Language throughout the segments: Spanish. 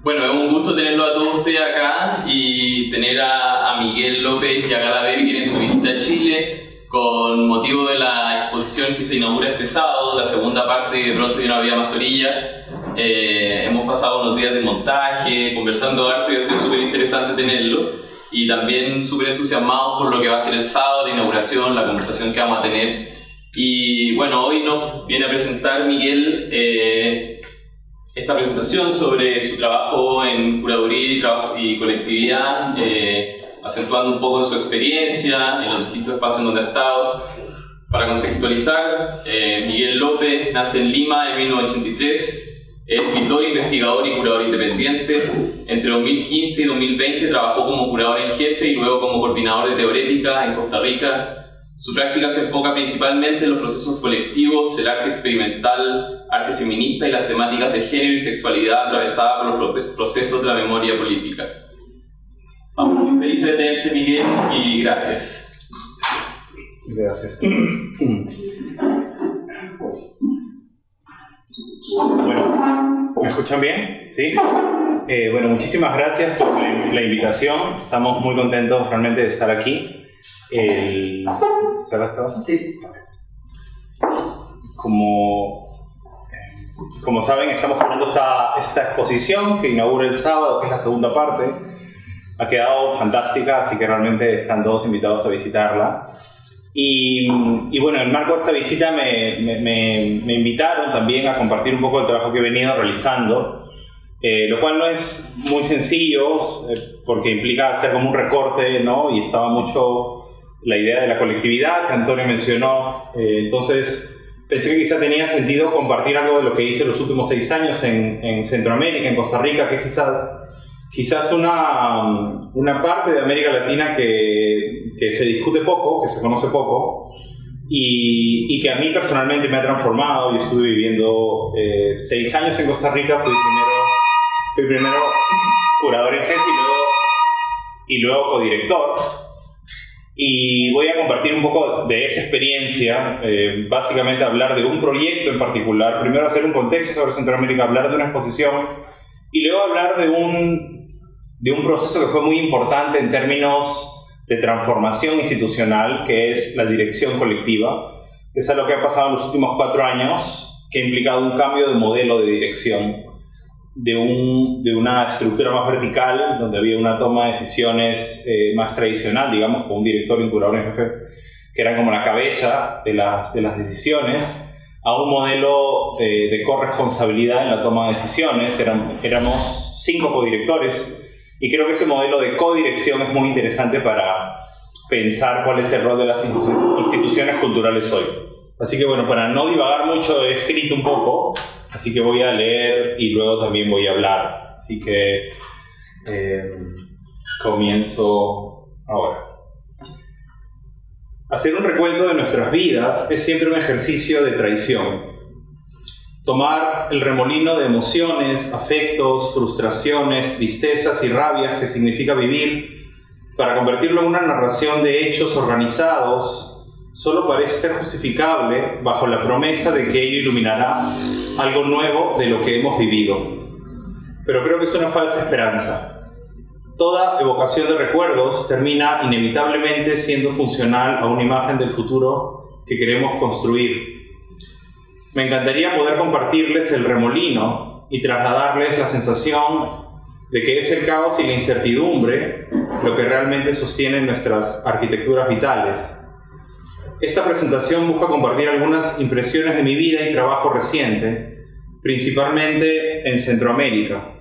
Bueno, es un gusto tenerlo a todos ustedes acá y tener a Miguel López y a Gala Berger en su visita a Chile con motivo de la exposición que se inaugura este sábado, la segunda parte de Pronto y una vida más orilla. Hemos pasado unos días de montaje, conversando harto y ha sido súper interesante tenerlo y también súper entusiasmados por lo que va a ser el sábado, la inauguración, la conversación que vamos a tener. Y bueno, hoy nos viene a presentar Miguel esta presentación sobre su trabajo en curaduría y colectividad, acentuando un poco su experiencia en los distintos espacios donde ha estado. Para contextualizar, Miguel López nace en Lima en 1983, es escritor, investigador y curador independiente. Entre 2015 y 2020 trabajó como curador en jefe y luego como coordinador de teorética en Costa Rica. Su práctica se enfoca principalmente en los procesos colectivos, el arte experimental, arte feminista y las temáticas de género y sexualidad atravesadas por los procesos de la memoria política. Estamos muy felices de tenerte, Miguel, y gracias. Gracias. Bueno, ¿me escuchan bien? ¿Sí? Bueno, muchísimas gracias por la invitación. Estamos muy contentos realmente de estar aquí. ¿Sabes todo? Sí. Como saben, estamos creando esta exposición que inaugura el sábado, que es la segunda parte. Ha quedado fantástica, así que realmente están todos invitados a visitarla. Y bueno, en el marco de esta visita me invitaron también a compartir un poco el trabajo que he venido realizando, lo cual no es muy sencillo porque implica hacer como un recorte, ¿no? Y estaba mucho la idea de la colectividad que Antonio mencionó, entonces pensé que quizá tenía sentido compartir algo de lo que hice los últimos 6 años en Centroamérica, en Costa Rica, que es quizás una parte de América Latina que se discute poco, que se conoce poco, y que a mí personalmente me ha transformado. Yo estuve viviendo 6 años en Costa Rica, fui primero curador en jefe y luego codirector. Y voy a compartir un poco de esa experiencia, básicamente hablar de un proyecto en particular, primero hacer un contexto sobre Centroamérica, hablar de una exposición y luego hablar de un proceso que fue muy importante en términos de transformación institucional, que es la dirección colectiva, que es algo que ha pasado en los últimos 4 años, que ha implicado un cambio de modelo de dirección, de una estructura más vertical, donde había una toma de decisiones más tradicional, digamos, con un director y un curador en jefe, que eran como la cabeza de las decisiones, a un modelo de corresponsabilidad en la toma de decisiones. Éramos 5 codirectores, y creo que ese modelo de codirección es muy interesante para pensar cuál es el rol de las instituciones culturales hoy. Así que bueno, para no divagar mucho, he escrito un poco, así que voy a leer y luego también voy a hablar. Así que comienzo ahora. Hacer un recuento de nuestras vidas es siempre un ejercicio de traición. Tomar el remolino de emociones, afectos, frustraciones, tristezas y rabias que significa vivir para convertirlo en una narración de hechos organizados solo parece ser justificable bajo la promesa de que ello iluminará algo nuevo de lo que hemos vivido. Pero creo que es una falsa esperanza. Toda evocación de recuerdos termina inevitablemente siendo funcional a una imagen del futuro que queremos construir. Me encantaría poder compartirles el remolino y trasladarles la sensación de que es el caos y la incertidumbre lo que realmente sostienen nuestras arquitecturas vitales. Esta presentación busca compartir algunas impresiones de mi vida y trabajo reciente, principalmente en Centroamérica.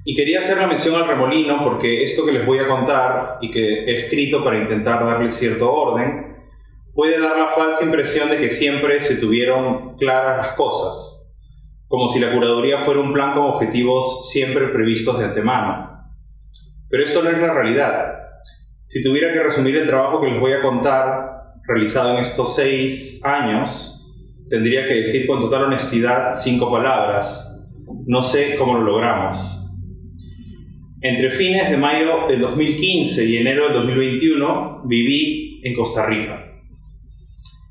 Y quería hacer la mención al remolino porque esto que les voy a contar y que he escrito para intentar darle cierto orden, puede dar la falsa impresión de que siempre se tuvieron claras las cosas, como si la curaduría fuera un plan con objetivos siempre previstos de antemano. Pero eso no es la realidad. Si tuviera que resumir el trabajo que les voy a contar, realizado en estos 6 años, tendría que decir con total honestidad 5 palabras. No sé cómo lo logramos. Entre fines de mayo del 2015 y enero del 2021 viví en Costa Rica.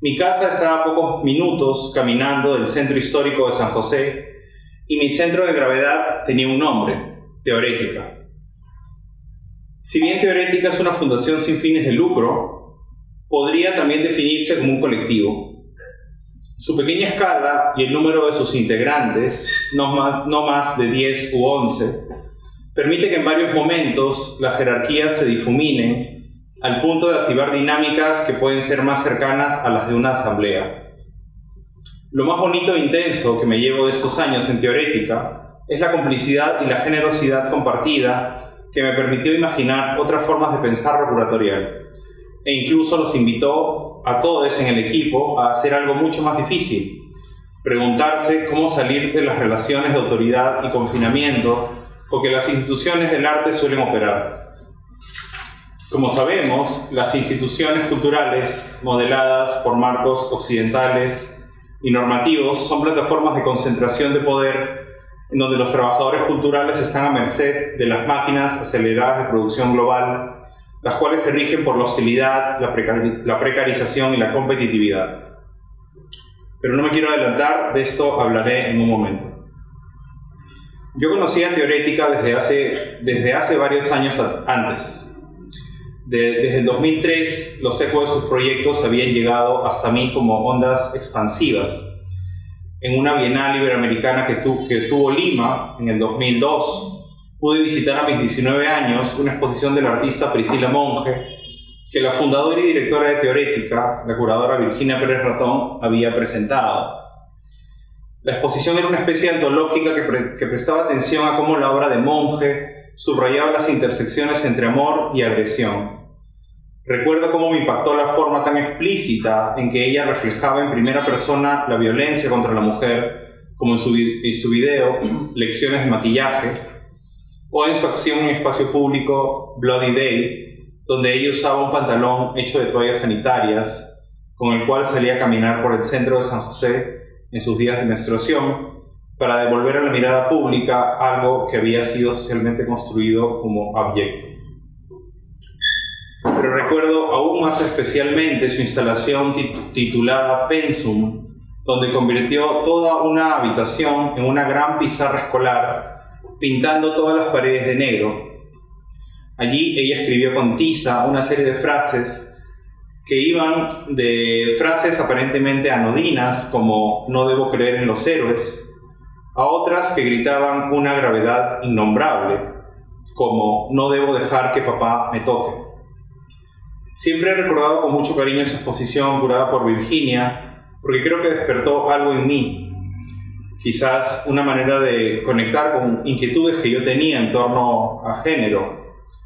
Mi casa estaba a pocos minutos caminando del centro histórico de San José y mi centro de gravedad tenía un nombre: Teorética. Si bien Teorética es una fundación sin fines de lucro, podría también definirse como un colectivo. Su pequeña escala y el número de sus integrantes, no más de 10 u 11, permite que en varios momentos las jerarquías se difuminen al punto de activar dinámicas que pueden ser más cercanas a las de una asamblea. Lo más bonito e intenso que me llevo de estos años en Teorética es la complicidad y la generosidad compartida que me permitió imaginar otras formas de pensar lo curatorial, e incluso los invitó a todos en el equipo a hacer algo mucho más difícil: preguntarse cómo salir de las relaciones de autoridad y confinamiento con que las instituciones del arte suelen operar. Como sabemos, las instituciones culturales modeladas por marcos occidentales y normativos son plataformas de concentración de poder en donde los trabajadores culturales están a merced de las máquinas aceleradas de producción global, las cuales se rigen por la hostilidad, la precarización y la competitividad. Pero no me quiero adelantar, de esto hablaré en un momento. Yo conocía Teorética desde hace varios años antes. Desde el 2003, los ecos de sus proyectos habían llegado hasta mí como ondas expansivas. En una Bienal Iberoamericana que tuvo Lima en el 2002, pude visitar a mis 19 años una exposición de la artista Priscila Monge, que la fundadora y directora de Teorética, la curadora Virginia Pérez Ratón, había presentado. La exposición era una especie antológica que prestaba atención a cómo la obra de Monge subrayaba las intersecciones entre amor y agresión. Recuerdo cómo me impactó la forma tan explícita en que ella reflejaba en primera persona la violencia contra la mujer, como en su video Lecciones de maquillaje, o en su acción en espacio público Bloody Day, donde ella usaba un pantalón hecho de toallas sanitarias, con el cual salía a caminar por el centro de San José en sus días de menstruación, para devolver a la mirada pública algo que había sido socialmente construido como abyecto. Pero recuerdo aún más especialmente su instalación titulada Pensum, donde convirtió toda una habitación en una gran pizarra escolar, pintando todas las paredes de negro. Allí ella escribió con tiza una serie de frases que iban de frases aparentemente anodinas, como "no debo creer en los héroes", a otras que gritaban una gravedad innombrable, como "no debo dejar que papá me toque". Siempre he recordado con mucho cariño esa exposición curada por Virginia, porque creo que despertó algo en mí, quizás una manera de conectar con inquietudes que yo tenía en torno al género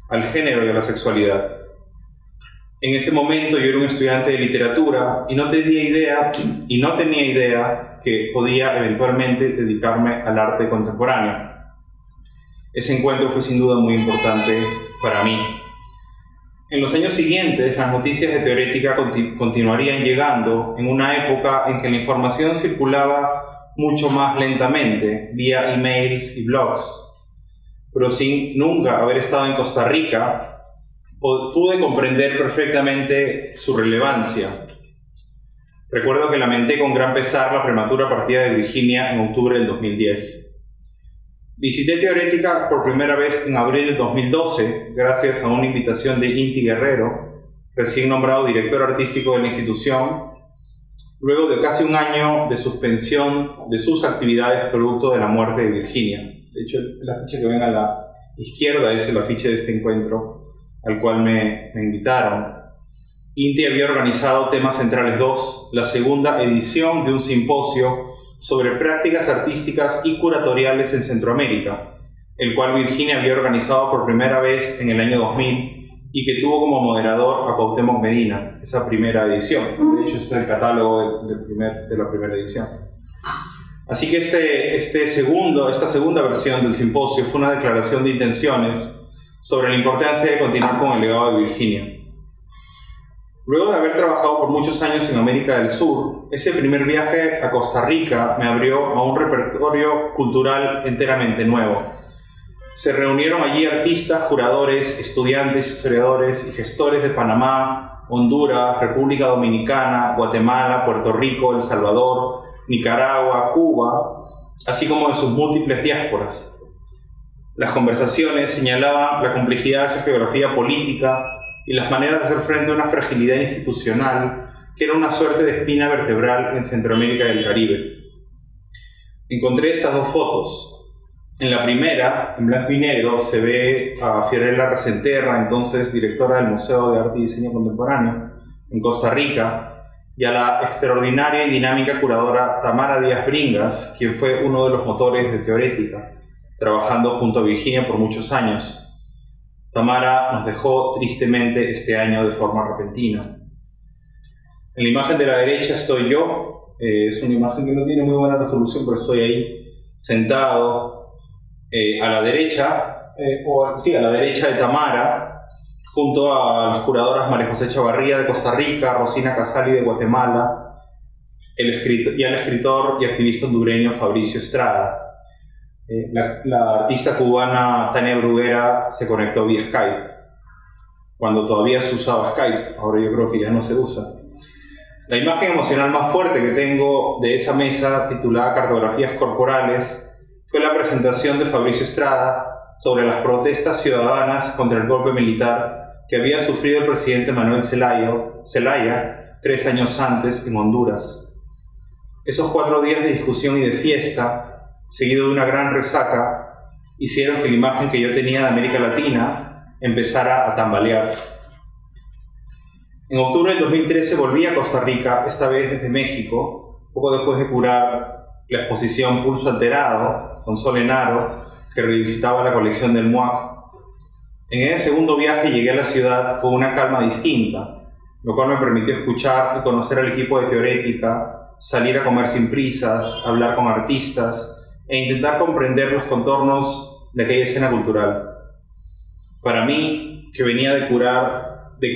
y a la sexualidad. En ese momento yo era un estudiante de literatura y no tenía idea que podía eventualmente dedicarme al arte contemporáneo. Ese encuentro fue sin duda muy importante para mí. En los años siguientes, las noticias de Teorética continuarían llegando en una época en que la información circulaba mucho más lentamente, vía emails y blogs. Pero sin nunca haber estado en Costa Rica, pude comprender perfectamente su relevancia. Recuerdo que lamenté con gran pesar la prematura partida de Virginia en octubre del 2010. Visité Teorética por primera vez en abril del 2012, gracias a una invitación de Inti Guerrero, recién nombrado director artístico de la institución, luego de casi un año de suspensión de sus actividades producto de la muerte de Virginia. De hecho, el afiche que ven a la izquierda es el afiche de este encuentro al cual me invitaron. Inti había organizado Temas Centrales 2, la segunda edición de un simposio sobre prácticas artísticas y curatoriales en Centroamérica, el cual Virginia había organizado por primera vez en el año 2000 y que tuvo como moderador a Cuauhtémoc Medina, esa primera edición. De hecho, este es el catálogo de la primera edición. Así que esta segunda versión del simposio fue una declaración de intenciones sobre la importancia de continuar con el legado de Virginia. Luego de haber trabajado por muchos años en América del Sur, ese primer viaje a Costa Rica me abrió a un repertorio cultural enteramente nuevo. Se reunieron allí artistas, curadores, estudiantes, historiadores y gestores de Panamá, Honduras, República Dominicana, Guatemala, Puerto Rico, El Salvador, Nicaragua, Cuba, así como de sus múltiples diásporas. Las conversaciones señalaban la complejidad de esa geografía política y las maneras de hacer frente a una fragilidad institucional que era una suerte de espina vertebral en Centroamérica y el Caribe. Encontré estas dos fotos. En la primera, en blanco y negro, se ve a Fiorella Resenterra, entonces directora del Museo de Arte y Diseño Contemporáneo en Costa Rica, y a la extraordinaria y dinámica curadora Tamara Díaz Bringas, quien fue uno de los motores de Teorética, trabajando junto a Virginia por muchos años. Tamara nos dejó tristemente este año de forma repentina. En la imagen de la derecha estoy yo. Es una imagen que no tiene muy buena resolución, pero estoy ahí sentado a la derecha de Tamara, junto a las curadoras María José Chavarría de Costa Rica, Rosina Casali de Guatemala, y al escritor y activista hondureño Fabricio Estrada. La artista cubana Tania Bruguera se conectó vía Skype, cuando todavía se usaba Skype, ahora yo creo que ya no se usa. La imagen emocional más fuerte que tengo de esa mesa, titulada Cartografías Corporales, fue la presentación de Fabricio Estrada sobre las protestas ciudadanas contra el golpe militar que había sufrido el presidente Manuel Zelaya 3 años antes en Honduras. Esos 4 días de discusión y de fiesta, seguido de una gran resaca, hicieron que la imagen que yo tenía de América Latina empezara a tambalear. En octubre del 2013 volví a Costa Rica, esta vez desde México, poco después de curar la exposición Pulso Alterado con Sol Enaro, que revisitaba la colección del MUAC. En ese segundo viaje llegué a la ciudad con una calma distinta, lo cual me permitió escuchar y conocer al equipo de Teorética, salir a comer sin prisas, hablar con artistas e intentar comprender los contornos de aquella escena cultural. Para mí, que venía de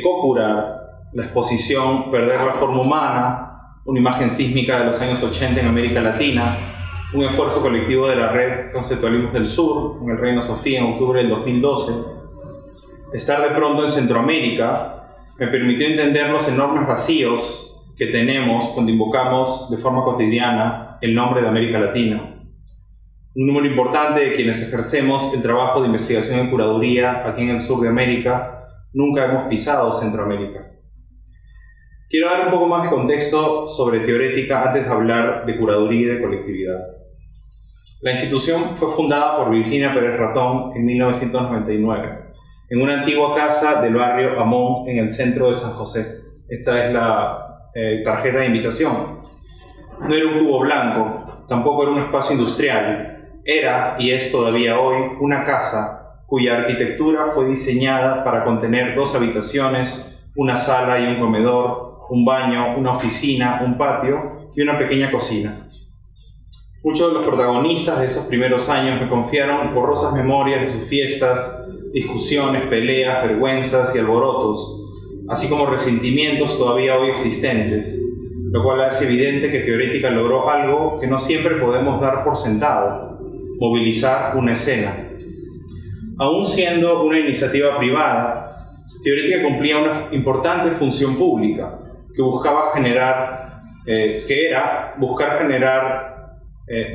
co-curar la exposición Perder la forma humana, una imagen sísmica de los años 80 en América Latina, un esfuerzo colectivo de la Red Conceptualismos del Sur en el Reino Sofía en octubre del 2012, estar de pronto en Centroamérica me permitió entender los enormes vacíos que tenemos cuando invocamos de forma cotidiana el nombre de América Latina. Un número importante de quienes ejercemos el trabajo de investigación y curaduría aquí en el sur de América nunca hemos pisado Centroamérica. Quiero dar un poco más de contexto sobre Teorética antes de hablar de curaduría y de colectividad. La institución fue fundada por Virginia Pérez Ratón en 1999, en una antigua casa del barrio Amón en el centro de San José. Esta es la tarjeta de invitación. No era un cubo blanco, tampoco era un espacio industrial. Era, y es todavía hoy, una casa cuya arquitectura fue diseñada para contener 2 habitaciones, una sala y un comedor, un baño, una oficina, un patio y una pequeña cocina. Muchos de los protagonistas de esos primeros años me confiaron borrosas memorias de sus fiestas, discusiones, peleas, vergüenzas y alborotos, así como resentimientos todavía hoy existentes, lo cual hace evidente que Teorética logró algo que no siempre podemos dar por sentado: movilizar una escena. Aún siendo una iniciativa privada, Teorética cumplía una importante función pública, que buscaba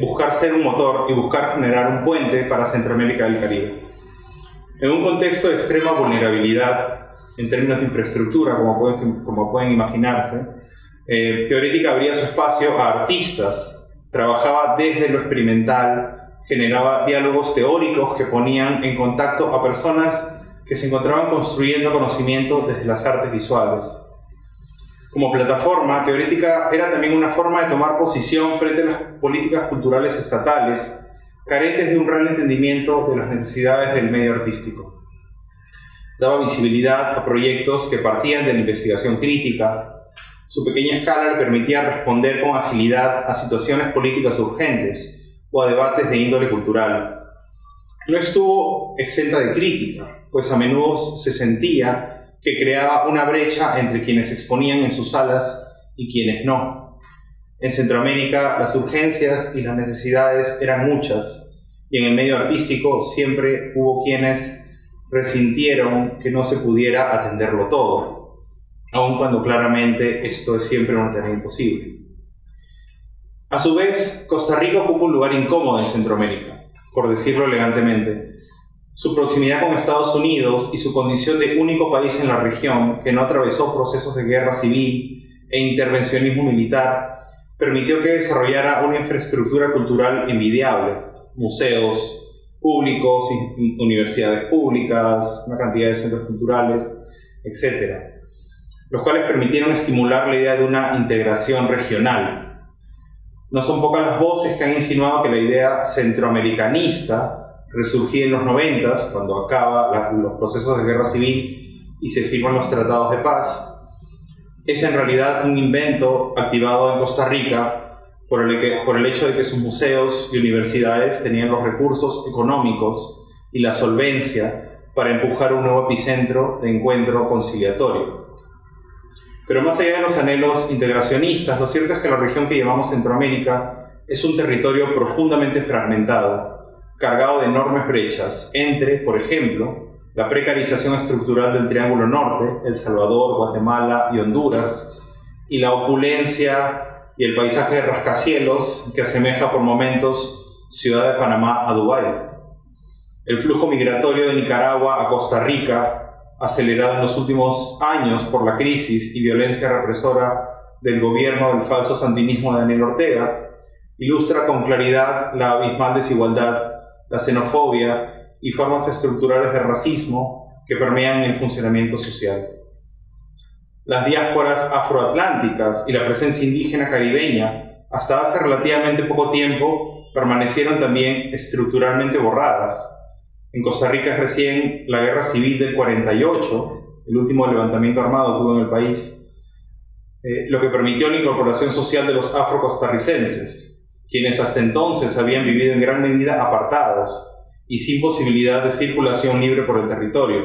buscar ser un motor y buscar generar un puente para Centroamérica y el Caribe. En un contexto de extrema vulnerabilidad en términos de infraestructura, como pueden imaginarse, Teorética abría su espacio a artistas, trabajaba desde lo experimental, generaba diálogos teóricos que ponían en contacto a personas que se encontraban construyendo conocimiento desde las artes visuales. Como plataforma, Teorética era también una forma de tomar posición frente a las políticas culturales estatales, carentes de un real entendimiento de las necesidades del medio artístico. Daba visibilidad a proyectos que partían de la investigación crítica. Su pequeña escala le permitía responder con agilidad a situaciones políticas urgentes o a debates de índole cultural. No estuvo exenta de crítica, pues a menudo se sentía que creaba una brecha entre quienes exponían en sus salas y quienes no. En Centroamérica, las urgencias y las necesidades eran muchas, y en el medio artístico siempre hubo quienes resintieron que no se pudiera atenderlo todo, aun cuando claramente esto es siempre una tarea imposible. A su vez, Costa Rica ocupa un lugar incómodo en Centroamérica, por decirlo elegantemente. Su proximidad con Estados Unidos y su condición de único país en la región que no atravesó procesos de guerra civil e intervencionismo militar permitió que desarrollara una infraestructura cultural envidiable, museos públicos, universidades públicas, una cantidad de centros culturales, etc., los cuales permitieron estimular la idea de una integración regional. No son pocas las voces que han insinuado que la idea centroamericanista resurgía en los 90, cuando acaban los procesos de guerra civil y se firman los tratados de paz, es en realidad un invento activado en Costa Rica por el hecho de que sus museos y universidades tenían los recursos económicos y la solvencia para empujar un nuevo epicentro de encuentro conciliatorio. Pero más allá de los anhelos integracionistas, lo cierto es que la región que llamamos Centroamérica es un territorio profundamente fragmentado, cargado de enormes brechas entre, por ejemplo, la precarización estructural del Triángulo Norte, El Salvador, Guatemala y Honduras, y la opulencia y el paisaje de rascacielos que asemeja por momentos Ciudad de Panamá a Dubái. El flujo migratorio de Nicaragua a Costa Rica, acelerado en los últimos años por la crisis y violencia represora del gobierno del falso sandinismo de Daniel Ortega, ilustra con claridad la abismal desigualdad, la xenofobia y formas estructurales de racismo que permean el funcionamiento social. Las diásporas afroatlánticas y la presencia indígena caribeña, hasta hace relativamente poco tiempo, permanecieron también estructuralmente borradas. En Costa Rica es recién la guerra civil del 48, el último levantamiento armado que hubo en el país, lo que permitió la incorporación social de los afrocostarricenses, quienes hasta entonces habían vivido en gran medida apartados y sin posibilidad de circulación libre por el territorio.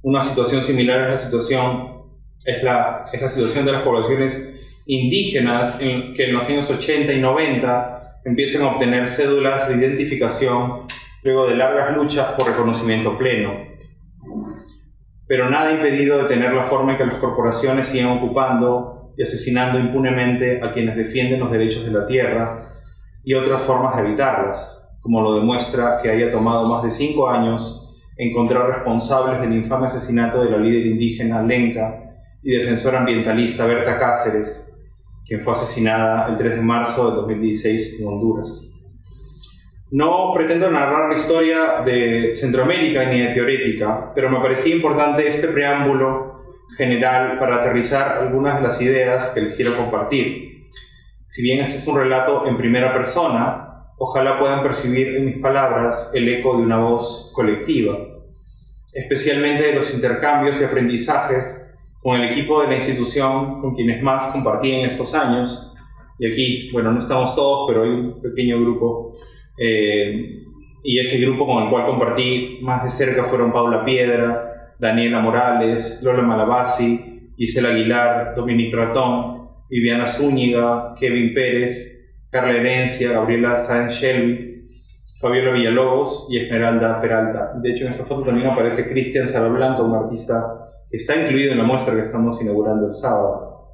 Una situación similar es la situación de las poblaciones indígenas que en los años 80 y 90 empiezan a obtener cédulas de identificación luego de largas luchas por reconocimiento pleno. Pero nada ha impedido detener la forma en que las corporaciones siguen ocupando y asesinando impunemente a quienes defienden los derechos de la tierra y otras formas de evitarlas, como lo demuestra que haya tomado más de 5 años encontrar responsables del infame asesinato de la líder indígena Lenca y defensora ambientalista Berta Cáceres, quien fue asesinada el 3 de marzo de 2016 en Honduras. No pretendo narrar la historia de Centroamérica ni de teorética, pero me parecía importante este preámbulo general para aterrizar algunas de las ideas que les quiero compartir. Si bien este es un relato en primera persona, ojalá puedan percibir en mis palabras el eco de una voz colectiva, especialmente de los intercambios y aprendizajes con el equipo de la institución con quienes más compartí en estos años. Y aquí, bueno, no estamos todos, pero hay un pequeño grupo, y ese grupo con el cual compartí más de cerca fueron Paula Piedra, Daniela Morales, Lola Malabasi, Gisela Aguilar, Dominique Ratón, Viviana Zúñiga, Kevin Pérez, Carla Herencia, Gabriela Sáenz Shelby, Fabiola Villalobos y Esmeralda Peralta. De hecho, en esta foto también aparece Cristian Salablanca, un artista que está incluido en la muestra que estamos inaugurando el sábado.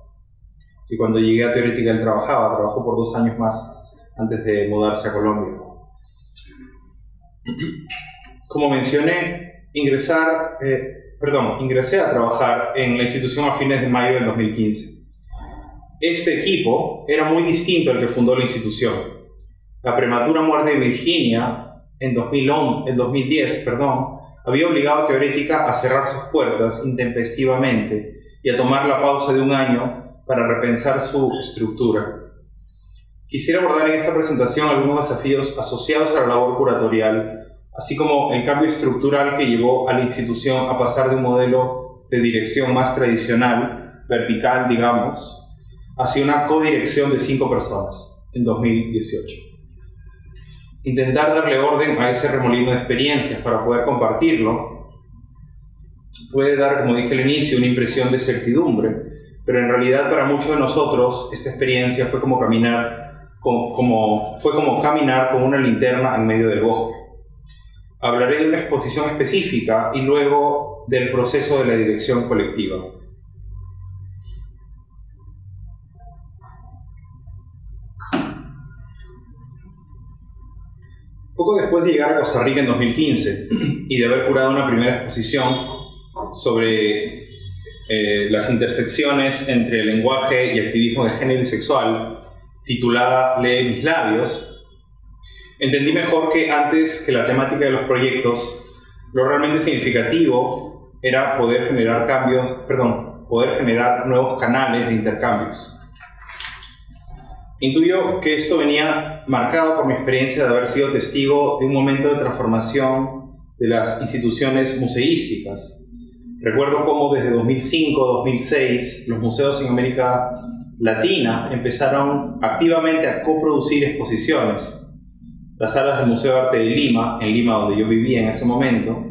Y cuando llegué a Teorética él trabajó por 2 años más antes de mudarse a Colombia. Como mencioné, ingresé a trabajar en la institución a fines de mayo del 2015. Este equipo era muy distinto al que fundó la institución. La prematura muerte de Virginia en 2010, había obligado a Teorética a cerrar sus puertas intempestivamente y a tomar la pausa de 1 año para repensar su estructura. Quisiera abordar en esta presentación algunos desafíos asociados a la labor curatorial, así como el cambio estructural que llevó a la institución a pasar de un modelo de dirección más tradicional, vertical, digamos, hacia una codirección de 5 personas en 2018. Intentar darle orden a ese remolino de experiencias para poder compartirlo puede dar, como dije al inicio, una impresión de certidumbre, pero en realidad para muchos de nosotros esta experiencia fue como caminar con una linterna en medio del bosque. Hablaré de una exposición específica y luego del proceso de la dirección colectiva. Poco después de llegar a Costa Rica en 2015 y de haber curado una primera exposición sobre las intersecciones entre lenguaje y activismo de género y sexual, titulada Lee mis labios, entendí mejor que antes que la temática de los proyectos, lo realmente significativo era poder generar nuevos canales de intercambios. Intuyo que esto venía marcado por mi experiencia de haber sido testigo de un momento de transformación de las instituciones museísticas. Recuerdo cómo desde 2005-2006 los museos en América Latina empezaron activamente a coproducir exposiciones. Las salas del Museo de Arte de Lima, en Lima donde yo vivía en ese momento,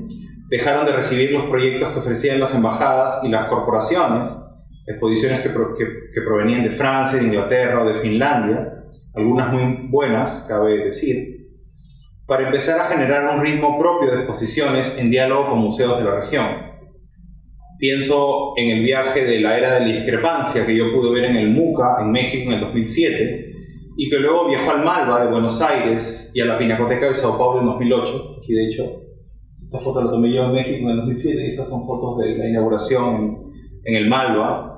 dejaron de recibir los proyectos que ofrecían las embajadas y las corporaciones, exposiciones que provenían de Francia, de Inglaterra o de Finlandia, algunas muy buenas, cabe decir, para empezar a generar un ritmo propio de exposiciones en diálogo con museos de la región. Pienso en el viaje de la era de la discrepancia que yo pude ver en el MUCA, en México, en el 2007, y que luego viajó al Malva de Buenos Aires y a la Pinacoteca de Sao Paulo en 2008. Aquí, de hecho, esta foto la tomé yo en México en el 2007, y estas son fotos de la inauguración en el Malva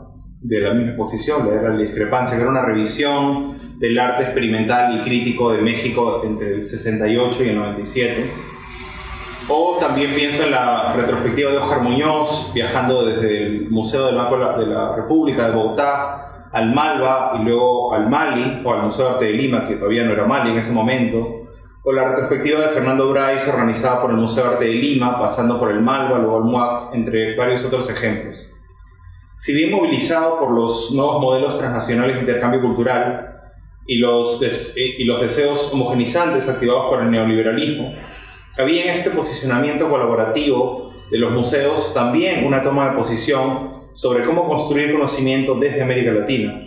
de la misma exposición, la era de la discrepancia, que era una revisión del arte experimental y crítico de México entre el 68 y el 97. O también pienso en la retrospectiva de Óscar Muñoz, viajando desde el Museo del Banco de la República de Bogotá al Malva y luego al Mali, o al Museo de Arte de Lima, que todavía no era Mali en ese momento, o la retrospectiva de Fernando Brais, organizada por el Museo de Arte de Lima, pasando por el Malva, luego el MUAC, entre varios otros ejemplos. Si bien movilizado por los nuevos modelos transnacionales de intercambio cultural y los deseos homogenizantes activados por el neoliberalismo, había en este posicionamiento colaborativo de los museos también una toma de posición sobre cómo construir conocimiento desde América Latina.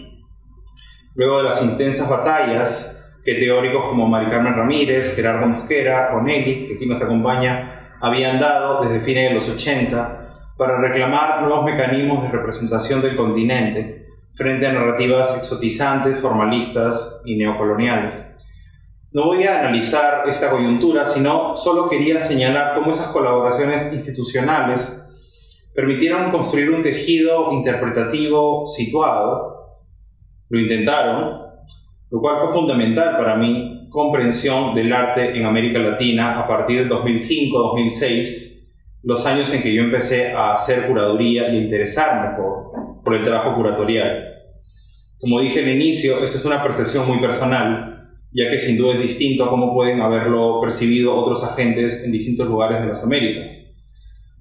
Luego de las intensas batallas que teóricos como Mari Carmen Ramírez, Gerardo Mosquera o Nelly, que aquí nos acompaña, habían dado desde fines de los 80 para reclamar nuevos mecanismos de representación del continente frente a narrativas exotizantes, formalistas y neocoloniales. No voy a analizar esta coyuntura, sino solo quería señalar cómo esas colaboraciones institucionales permitieron construir un tejido interpretativo situado. Lo intentaron, lo cual fue fundamental para mi comprensión del arte en América Latina a partir del 2005-2006, los años en que yo empecé a hacer curaduría y a interesarme por el trabajo curatorial. Como dije al inicio, esta es una percepción muy personal, ya que sin duda es distinto a cómo pueden haberlo percibido otros agentes en distintos lugares de las Américas.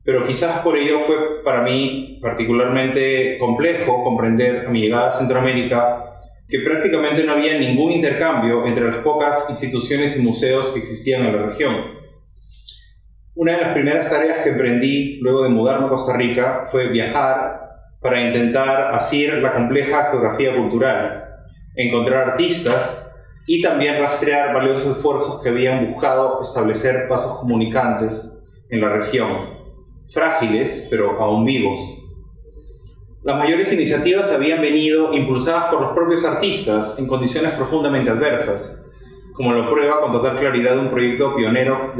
Pero quizás por ello fue para mí particularmente complejo comprender a mi llegada a Centroamérica que prácticamente no había ningún intercambio entre las pocas instituciones y museos que existían en la región. Una de las primeras tareas que emprendí luego de mudarme a Costa Rica fue viajar para intentar asir la compleja geografía cultural, encontrar artistas y también rastrear valiosos esfuerzos que habían buscado establecer pasos comunicantes en la región, frágiles pero aún vivos. Las mayores iniciativas habían venido impulsadas por los propios artistas en condiciones profundamente adversas, como lo prueba con total claridad un proyecto pionero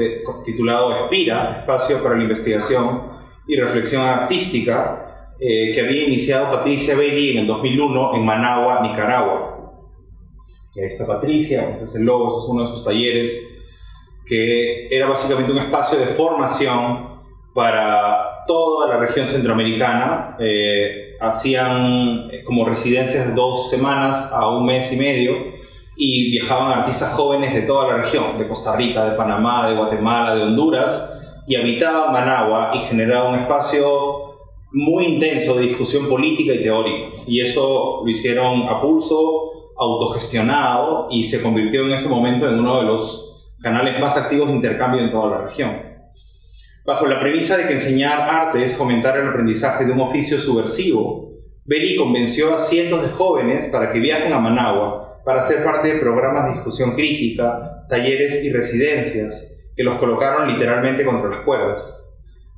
titulado Espira, Espacio para la Investigación y Reflexión Artística, que había iniciado Patricia Belli en el 2001 en Managua, Nicaragua. Y ahí está Patricia, ese es el logo, ese es uno de sus talleres, que era básicamente un espacio de formación para toda la región centroamericana. Hacían como residencias de 2 semanas a 1 mes y medio y viajaban artistas jóvenes de toda la región, de Costa Rica, de Panamá, de Guatemala, de Honduras, y habitaban Managua y generaban un espacio muy intenso de discusión política y teórica. Y eso lo hicieron a pulso, autogestionado, y se convirtió en ese momento en uno de los canales más activos de intercambio en toda la región. Bajo la premisa de que enseñar arte es fomentar el aprendizaje de un oficio subversivo, Belli convenció a cientos de jóvenes para que viajen a Managua para ser parte de programas de discusión crítica, talleres y residencias que los colocaron literalmente contra las cuerdas.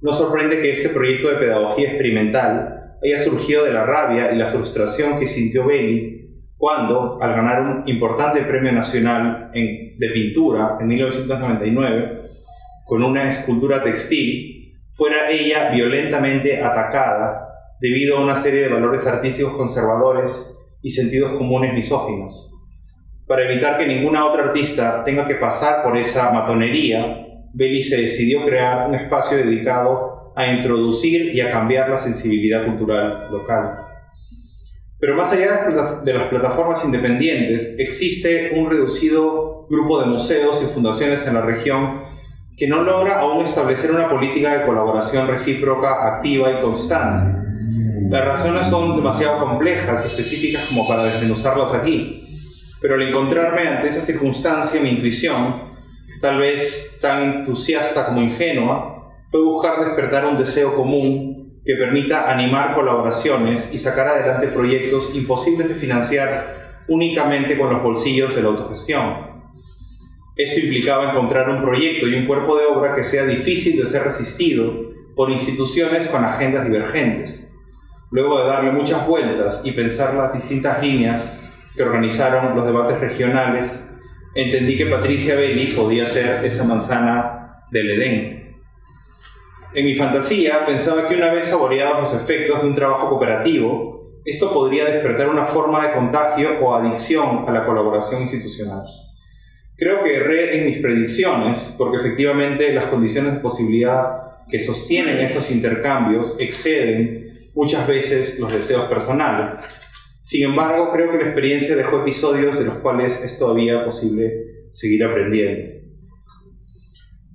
No sorprende que este proyecto de pedagogía experimental haya surgido de la rabia y la frustración que sintió Belli cuando, al ganar un importante premio nacional de pintura en 1999, con una escultura textil, fuera ella violentamente atacada debido a una serie de valores artísticos conservadores y sentidos comunes misóginos. Para evitar que ninguna otra artista tenga que pasar por esa matonería, Belli se decidió crear un espacio dedicado a introducir y a cambiar la sensibilidad cultural local. Pero más allá de las plataformas independientes, existe un reducido grupo de museos y fundaciones en la región que no logra aún establecer una política de colaboración recíproca activa y constante. Las razones son demasiado complejas y específicas como para desmenuzarlas aquí, pero al encontrarme ante esa circunstancia, mi intuición, tal vez tan entusiasta como ingenua, fue buscar despertar un deseo común que permita animar colaboraciones y sacar adelante proyectos imposibles de financiar únicamente con los bolsillos de la autogestión. Esto implicaba encontrar un proyecto y un cuerpo de obra que sea difícil de ser resistido por instituciones con agendas divergentes. Luego de darle muchas vueltas y pensar las distintas líneas que organizaron los debates regionales, entendí que Patricia Belli podía ser esa manzana del Edén. En mi fantasía pensaba que una vez saboreados los efectos de un trabajo cooperativo, esto podría despertar una forma de contagio o adicción a la colaboración institucional. Creo que erré en mis predicciones, porque efectivamente las condiciones de posibilidad que sostienen estos intercambios exceden muchas veces los deseos personales. Sin embargo, creo que la experiencia dejó episodios de los cuales es todavía posible seguir aprendiendo.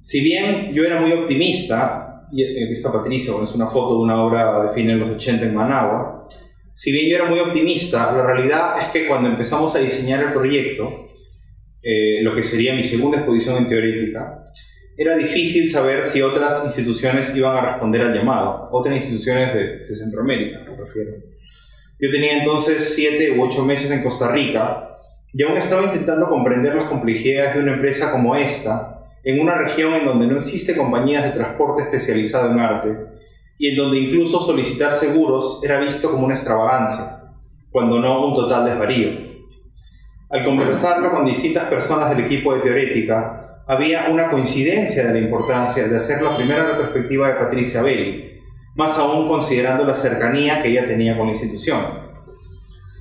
Si bien yo era muy optimista, y aquí está Patricia, es una foto de una obra de fines de los 80 en Managua, si bien yo era muy optimista, la realidad es que cuando empezamos a diseñar el proyecto, lo que sería mi segunda exposición en Teorética, era difícil saber si otras instituciones iban a responder al llamado, otras instituciones de Centroamérica, me refiero. Yo tenía entonces 7 u 8 meses en Costa Rica y aún estaba intentando comprender las complejidades de una empresa como esta, en una región en donde no existe compañías de transporte especializado en arte y en donde incluso solicitar seguros era visto como una extravagancia, cuando no un total desvarío. Al conversarlo con distintas personas del equipo de Teorética, había una coincidencia de la importancia de hacer la primera retrospectiva de Patricia Belli, más aún considerando la cercanía que ella tenía con la institución.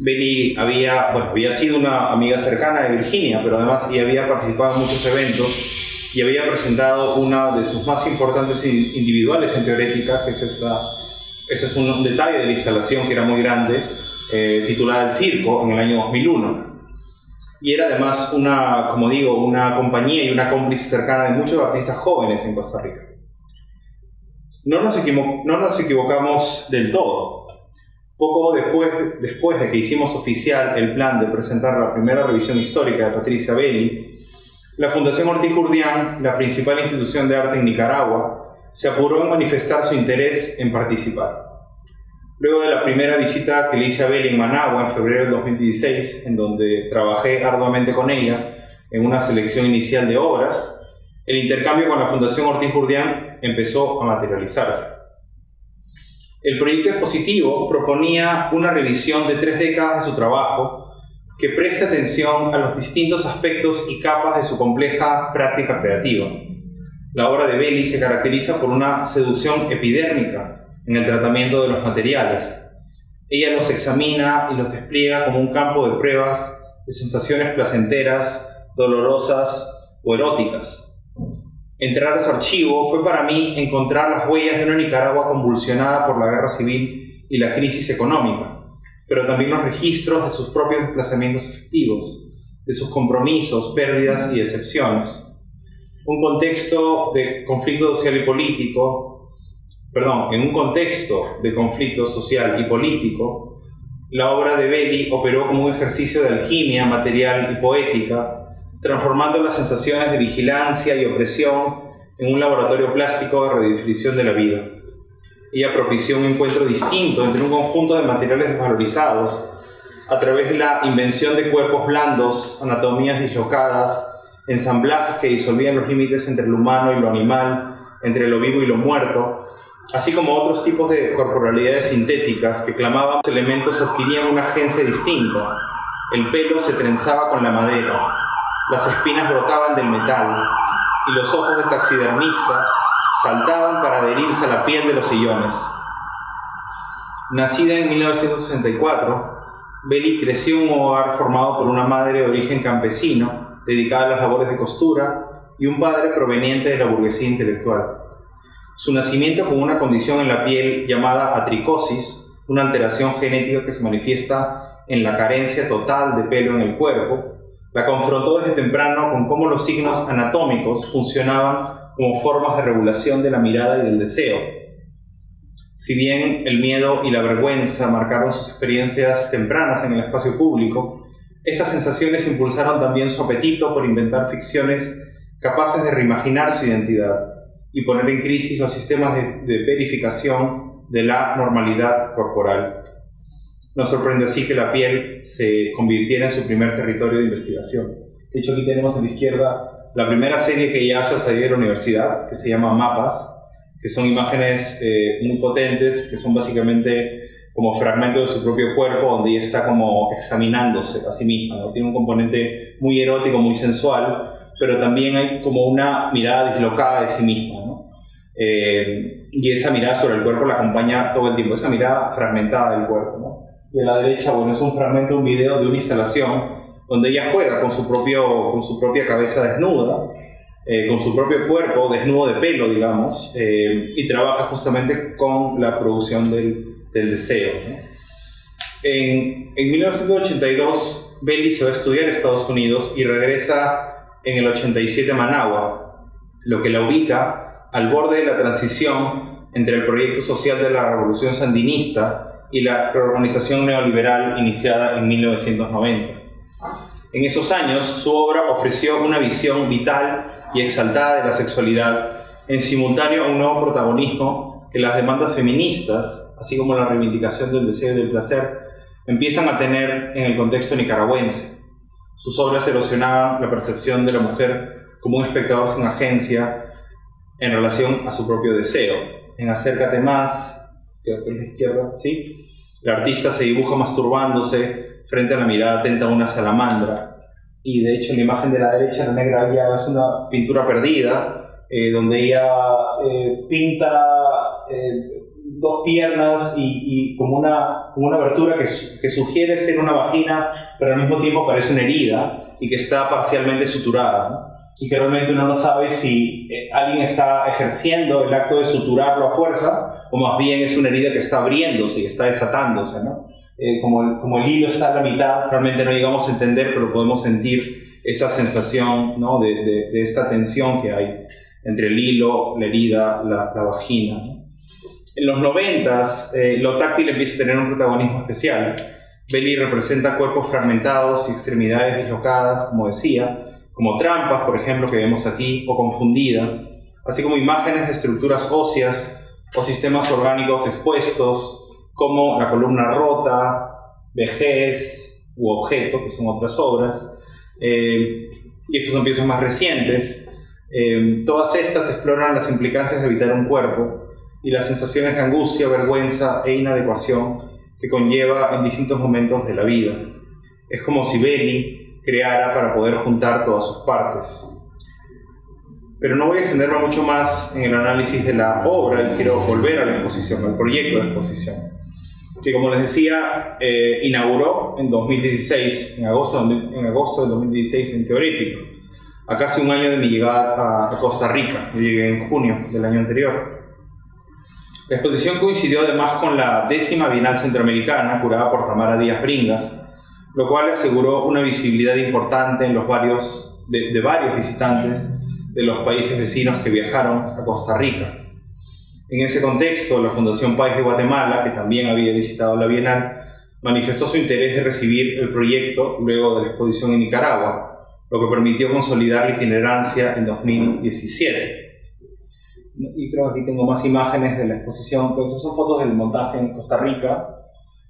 Belli había sido una amiga cercana de Virginia, pero además ella había participado en muchos eventos y había presentado una de sus más importantes individuales en Teorética, que ese es un detalle de la instalación que era muy grande, titulada El Circo, en el año 2001. Y era además una compañía y una cómplice cercana de muchos artistas jóvenes en Costa Rica. No nos equivocamos del todo. Poco después de que hicimos oficial el plan de presentar la primera revisión histórica de Patricia Belli, la Fundación Ortiz Gurdián, la principal institución de arte en Nicaragua, se apuró en manifestar su interés en participar. Luego de la primera visita que le hice a Belli en Managua en febrero del 2016, en donde trabajé arduamente con ella en una selección inicial de obras, el intercambio con la Fundación Ortiz Gurdián empezó a materializarse. El proyecto expositivo proponía una revisión de 3 décadas de su trabajo que preste atención a los distintos aspectos y capas de su compleja práctica creativa. La obra de Belli se caracteriza por una seducción epidérmica en el tratamiento de los materiales. Ella los examina y los despliega como un campo de pruebas de sensaciones placenteras, dolorosas o eróticas. Entrar a su archivo fue para mí encontrar las huellas de una Nicaragua convulsionada por la guerra civil y la crisis económica, pero también los registros de sus propios desplazamientos afectivos, de sus compromisos, pérdidas y decepciones. En un contexto de conflicto social y político, la obra de Belli operó como un ejercicio de alquimia material y poética, transformando las sensaciones de vigilancia y opresión en un laboratorio plástico de redefinición de la vida. Ella propició un encuentro distinto entre un conjunto de materiales desvalorizados a través de la invención de cuerpos blandos, anatomías dislocadas, ensamblajes que disolvían los límites entre lo humano y lo animal, entre lo vivo y lo muerto, así como otros tipos de corporalidades sintéticas que clamaban que los elementos adquirían una agencia distinta, El pelo se trenzaba con la madera, las espinas brotaban del metal y los ojos del taxidermista saltaban para adherirse a la piel de los sillones. Nacida en 1964, Belli creció en un hogar formado por una madre de origen campesino, dedicada a las labores de costura, y un padre proveniente de la burguesía intelectual. Su nacimiento con una condición en la piel llamada atricosis, una alteración genética que se manifiesta en la carencia total de pelo en el cuerpo, la confrontó desde temprano con cómo los signos anatómicos funcionaban como formas de regulación de la mirada y del deseo. Si bien el miedo y la vergüenza marcaron sus experiencias tempranas en el espacio público, estas sensaciones impulsaron también su apetito por inventar ficciones capaces de reimaginar su identidad y poner en crisis los sistemas de verificación de la normalidad corporal. No sorprende así que la piel se convirtiera en su primer territorio de investigación. De hecho, aquí tenemos a la izquierda la primera serie que ella hace al salir de la universidad, que se llama Mapas, que son imágenes muy potentes, que son básicamente como fragmentos de su propio cuerpo, donde ella está como examinándose a sí misma, ¿no? Tiene un componente muy erótico, muy sensual, pero también hay como una mirada dislocada de sí misma, ¿no? Y esa mirada sobre el cuerpo la acompaña todo el tiempo, esa mirada fragmentada del cuerpo, ¿no? Y a la derecha, bueno, es un fragmento de un video de una instalación donde ella juega con su propia cabeza desnuda, con su propio cuerpo desnudo de pelo, digamos, y trabaja justamente con la producción del deseo, ¿no? En 1982, Belli se va a estudiar a Estados Unidos y regresa en el 87 a Managua, lo que la ubica al borde de la transición entre el proyecto social de la revolución sandinista y la reorganización neoliberal iniciada en 1990. En esos años, su obra ofreció una visión vital y exaltada de la sexualidad, en simultáneo a un nuevo protagonismo que las demandas feministas, así como la reivindicación del deseo y del placer, empiezan a tener en el contexto nicaragüense. Sus obras erosionaban la percepción de la mujer como un espectador sin agencia en relación a su propio deseo. En Acércate Más, que es la izquierda, ¿sí? La artista se dibuja masturbándose frente a la mirada atenta de una salamandra. Y de hecho en la imagen de la derecha, la negra, ya es una pintura perdida, donde ella pinta dos piernas y como una abertura que sugiere ser una vagina, pero al mismo tiempo parece una herida y que está parcialmente suturada, ¿no? Y que realmente uno no sabe si alguien está ejerciendo el acto de suturarlo a fuerza o más bien es una herida que está abriéndose y está desatándose, ¿no? Como el hilo está a la mitad, realmente no llegamos a entender, pero podemos sentir esa sensación, ¿no? de esta tensión que hay entre el hilo, la herida, la vagina, ¿no? En los 90s, lo táctil empieza a tener un protagonismo especial. Belli representa cuerpos fragmentados y extremidades dislocadas, como decía, como trampas, por ejemplo, que vemos aquí, o confundida, así como imágenes de estructuras óseas o sistemas orgánicos expuestos, como la columna rota, vejez u objeto, que son otras obras, y estas son piezas más recientes. Todas estas exploran las implicancias de habitar un cuerpo y las sensaciones de angustia, vergüenza e inadecuación que conlleva en distintos momentos de la vida. Es como si Belli creara para poder juntar todas sus partes. Pero no voy a extenderme mucho más en el análisis de la obra y quiero volver a la exposición, al proyecto de exposición, que, como les decía, inauguró en 2016, en agosto de 2016 en Teorético, a casi un año de mi llegada a Costa Rica. Yo llegué en junio del año anterior. La exposición coincidió además con la 10ª Bienal Centroamericana, curada por Tamara Díaz Bringas, lo cual aseguró una visibilidad importante en los varios visitantes de los países vecinos que viajaron a Costa Rica. En ese contexto, la Fundación País de Guatemala, que también había visitado la Bienal, manifestó su interés de recibir el proyecto luego de la exposición en Nicaragua, lo que permitió consolidar la itinerancia en 2017. Y creo que aquí tengo más imágenes de la exposición, pues esas son fotos del montaje en Costa Rica.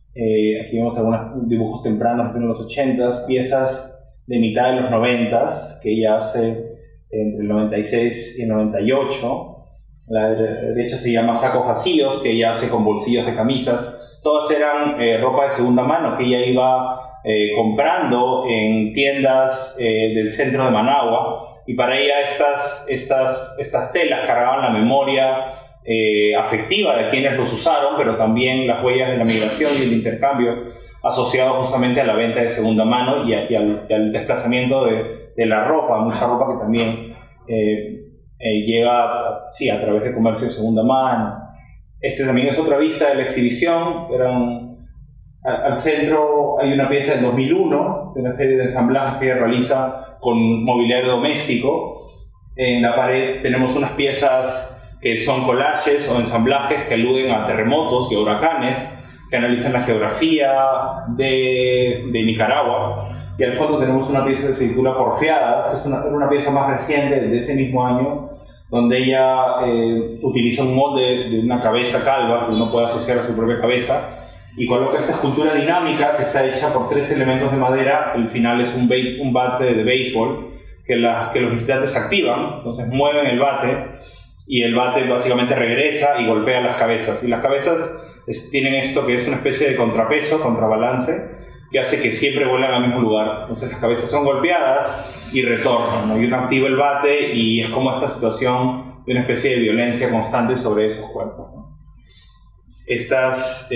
Aquí vemos algunos dibujos tempranos de los 80s, piezas de mitad de los 90s, que ella hace entre el 96 y el 98. La derecha se llama Sacos Vacíos, que ella hace con bolsillos de camisas. Todas eran ropa de segunda mano, que ella iba comprando en tiendas del centro de Managua, y para ella estas telas cargaban la memoria afectiva de quienes los usaron, pero también las huellas de la migración y el intercambio asociado justamente a la venta de segunda mano y al desplazamiento de la ropa, mucha ropa que también llega a través de comercio de segunda mano. Este también es otra vista de la exhibición. Al centro hay una pieza del 2001 de una serie de ensamblajes que realiza con mobiliario doméstico. En la pared tenemos unas piezas que son collages o ensamblajes que aluden a terremotos y a huracanes, que analizan la geografía de Nicaragua. Y al fondo tenemos una pieza que se titula Porfiadas, es una pieza más reciente de ese mismo año, donde ella utiliza un molde de una cabeza calva que uno puede asociar a su propia cabeza y coloca esta escultura dinámica que está hecha por 3 elementos de madera. El final es un bate de béisbol que los visitantes activan, entonces mueven el bate y el bate básicamente regresa y golpea las cabezas. Y las cabezas tienen esto que es una especie de contrapeso, contrabalance, que hace que siempre vuelvan al mismo lugar. Entonces las cabezas son golpeadas y retornan, ¿no? Y uno activa el bate y es como esta situación de una especie de violencia constante sobre esos cuerpos, ¿no? Estas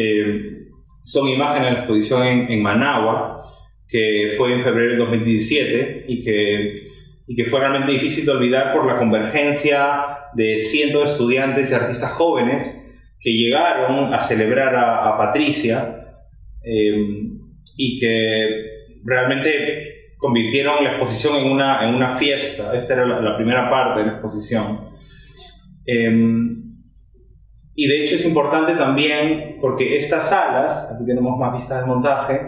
son imágenes de la exposición en Managua, que fue en febrero del 2017 y que fue realmente difícil de olvidar por la convergencia de cientos de estudiantes y artistas jóvenes que llegaron a celebrar a Patricia y que realmente convirtieron la exposición en una fiesta. Esta era la primera parte de la exposición. Y de hecho es importante también porque estas salas, aquí tenemos más vistas de montaje,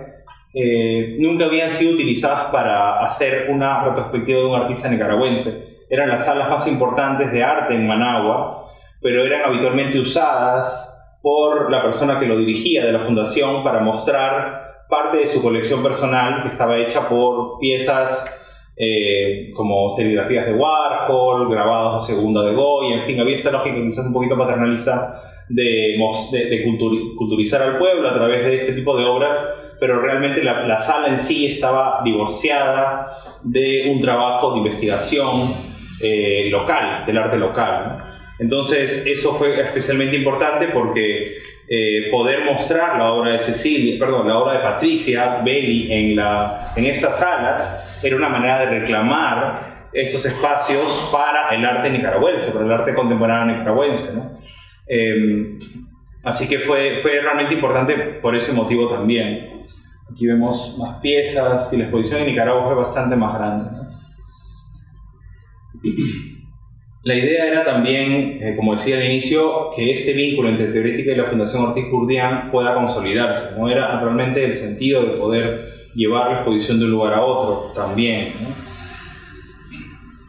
nunca habían sido utilizadas para hacer una retrospectiva de un artista nicaragüense. Eran las salas más importantes de arte en Managua, pero eran habitualmente usadas por la persona que lo dirigía de la fundación para mostrar parte de su colección personal, que estaba hecha por piezas como serigrafías de Warhol, grabados a segunda de Goya, en fin, había esta lógica quizás un poquito paternalista de culturizar al pueblo a través de este tipo de obras, pero realmente la sala en sí estaba divorciada de un trabajo de investigación local, del arte local, ¿no? Entonces eso fue especialmente importante porque poder mostrar la obra de Patricia Belli en estas salas era una manera de reclamar estos espacios para el arte nicaragüense, para el arte contemporáneo nicaragüense, ¿no? Así que fue realmente importante por ese motivo también. Aquí vemos más piezas y la exposición en Nicaragua fue bastante más grande, ¿no? La idea era también, como decía al inicio, que este vínculo entre Teorética y la Fundación Ortiz Gurdián pueda consolidarse, ¿no? Era realmente el sentido de poder llevar la exposición de un lugar a otro también, ¿no?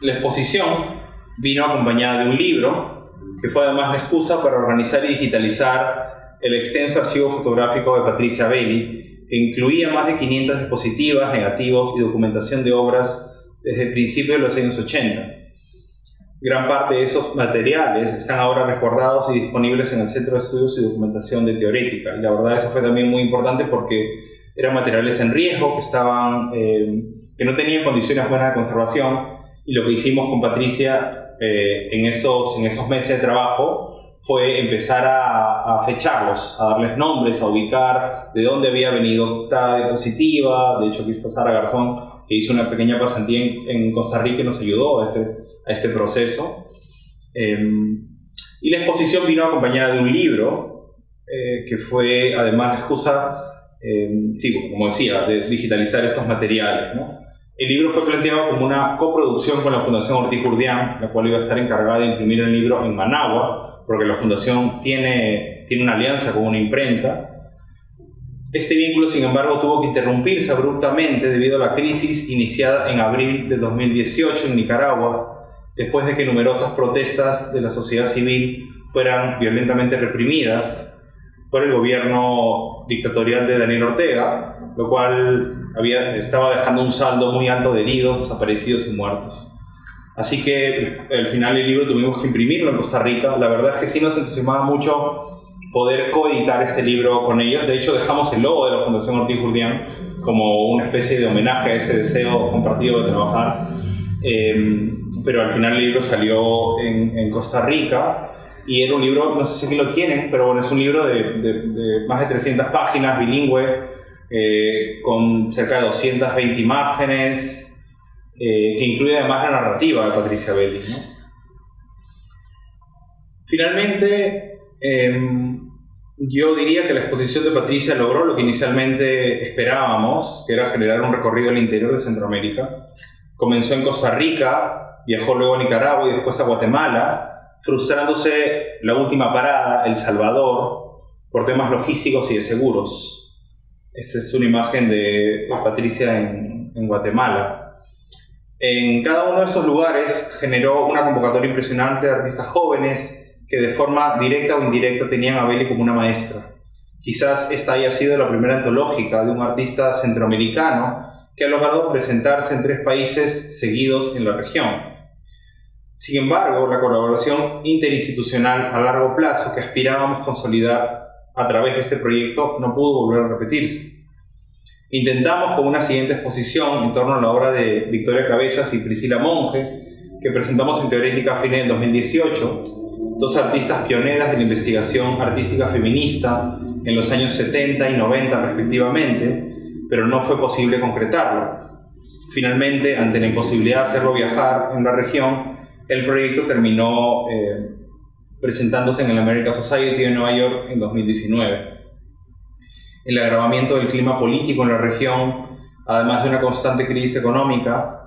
La exposición vino acompañada de un libro, que fue además la excusa para organizar y digitalizar el extenso archivo fotográfico de Patricia Belli, que incluía más de 500 diapositivas, negativos y documentación de obras desde el principio de los años 80. Gran parte de esos materiales están ahora resguardados y disponibles en el Centro de Estudios y Documentación de Teorética. Y la verdad eso fue también muy importante porque eran materiales en riesgo, que no tenían condiciones buenas de conservación. Y lo que hicimos con Patricia en esos meses de trabajo fue empezar a fecharlos, a darles nombres, a ubicar de dónde había venido cada diapositiva. De hecho, aquí está Sara Garzón, que hizo una pequeña pasantía en Costa Rica y nos ayudó a este proceso. Y la exposición vino acompañada de un libro que fue además la excusa, como decía, de digitalizar estos materiales, ¿no? El libro fue planteado como una coproducción con la Fundación Ortiz Gurdián, la cual iba a estar encargada de imprimir el libro en Managua, porque la fundación tiene una alianza con una imprenta. Este vínculo, sin embargo, tuvo que interrumpirse abruptamente debido a la crisis iniciada en abril de 2018 en Nicaragua, después de que numerosas protestas de la sociedad civil fueran violentamente reprimidas por el gobierno dictatorial de Daniel Ortega, lo cual estaba dejando un saldo muy alto de heridos, desaparecidos y muertos. Así que al final el libro tuvimos que imprimirlo en Costa Rica. La verdad es que sí nos entusiasmaba mucho poder coeditar este libro con ellos. De hecho, dejamos el logo de la Fundación Ortiz Gurdián como una especie de homenaje a ese deseo compartido de trabajar. Pero al final el libro salió en Costa Rica y era un libro, no sé si aquí lo tienen, pero bueno, es un libro de más de 300 páginas, bilingüe, con cerca de 220 imágenes, que incluye además la narrativa de Patricia Belli, ¿no? Finalmente, yo diría que la exposición de Patricia logró lo que inicialmente esperábamos, que era generar un recorrido al interior de Centroamérica. Comenzó en Costa Rica, viajó luego a Nicaragua y después a Guatemala, frustrándose la última parada, El Salvador, por temas logísticos y de seguros. Esta es una imagen de Patricia en Guatemala. En cada uno de estos lugares generó una convocatoria impresionante de artistas jóvenes que de forma directa o indirecta tenían a Belli como una maestra. Quizás esta haya sido la primera antológica de un artista centroamericano que ha logrado presentarse en 3 países seguidos en la región. Sin embargo, la colaboración interinstitucional a largo plazo que aspirábamos consolidar a través de este proyecto no pudo volver a repetirse. Intentamos con una siguiente exposición en torno a la obra de Victoria Cabezas y Priscila Monge, que presentamos en Teorética a fines del 2018, 2 artistas pioneras de la investigación artística feminista en los años 70 y 90 respectivamente, pero no fue posible concretarlo. Finalmente, ante la imposibilidad de hacerlo viajar en la región, el proyecto terminó presentándose en el American Society de Nueva York en 2019. El agravamiento del clima político en la región, además de una constante crisis económica,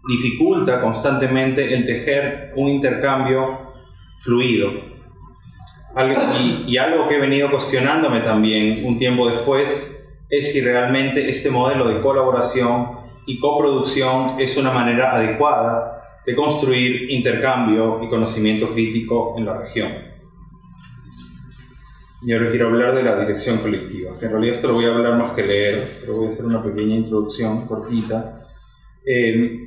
dificulta constantemente el tejer un intercambio fluido. Y algo que he venido cuestionándome también un tiempo después es si realmente este modelo de colaboración y coproducción es una manera adecuada de construir intercambio y conocimiento crítico en la región. Y ahora quiero hablar de la dirección colectiva, que en realidad esto lo voy a hablar más que leer, pero voy a hacer una pequeña introducción cortita.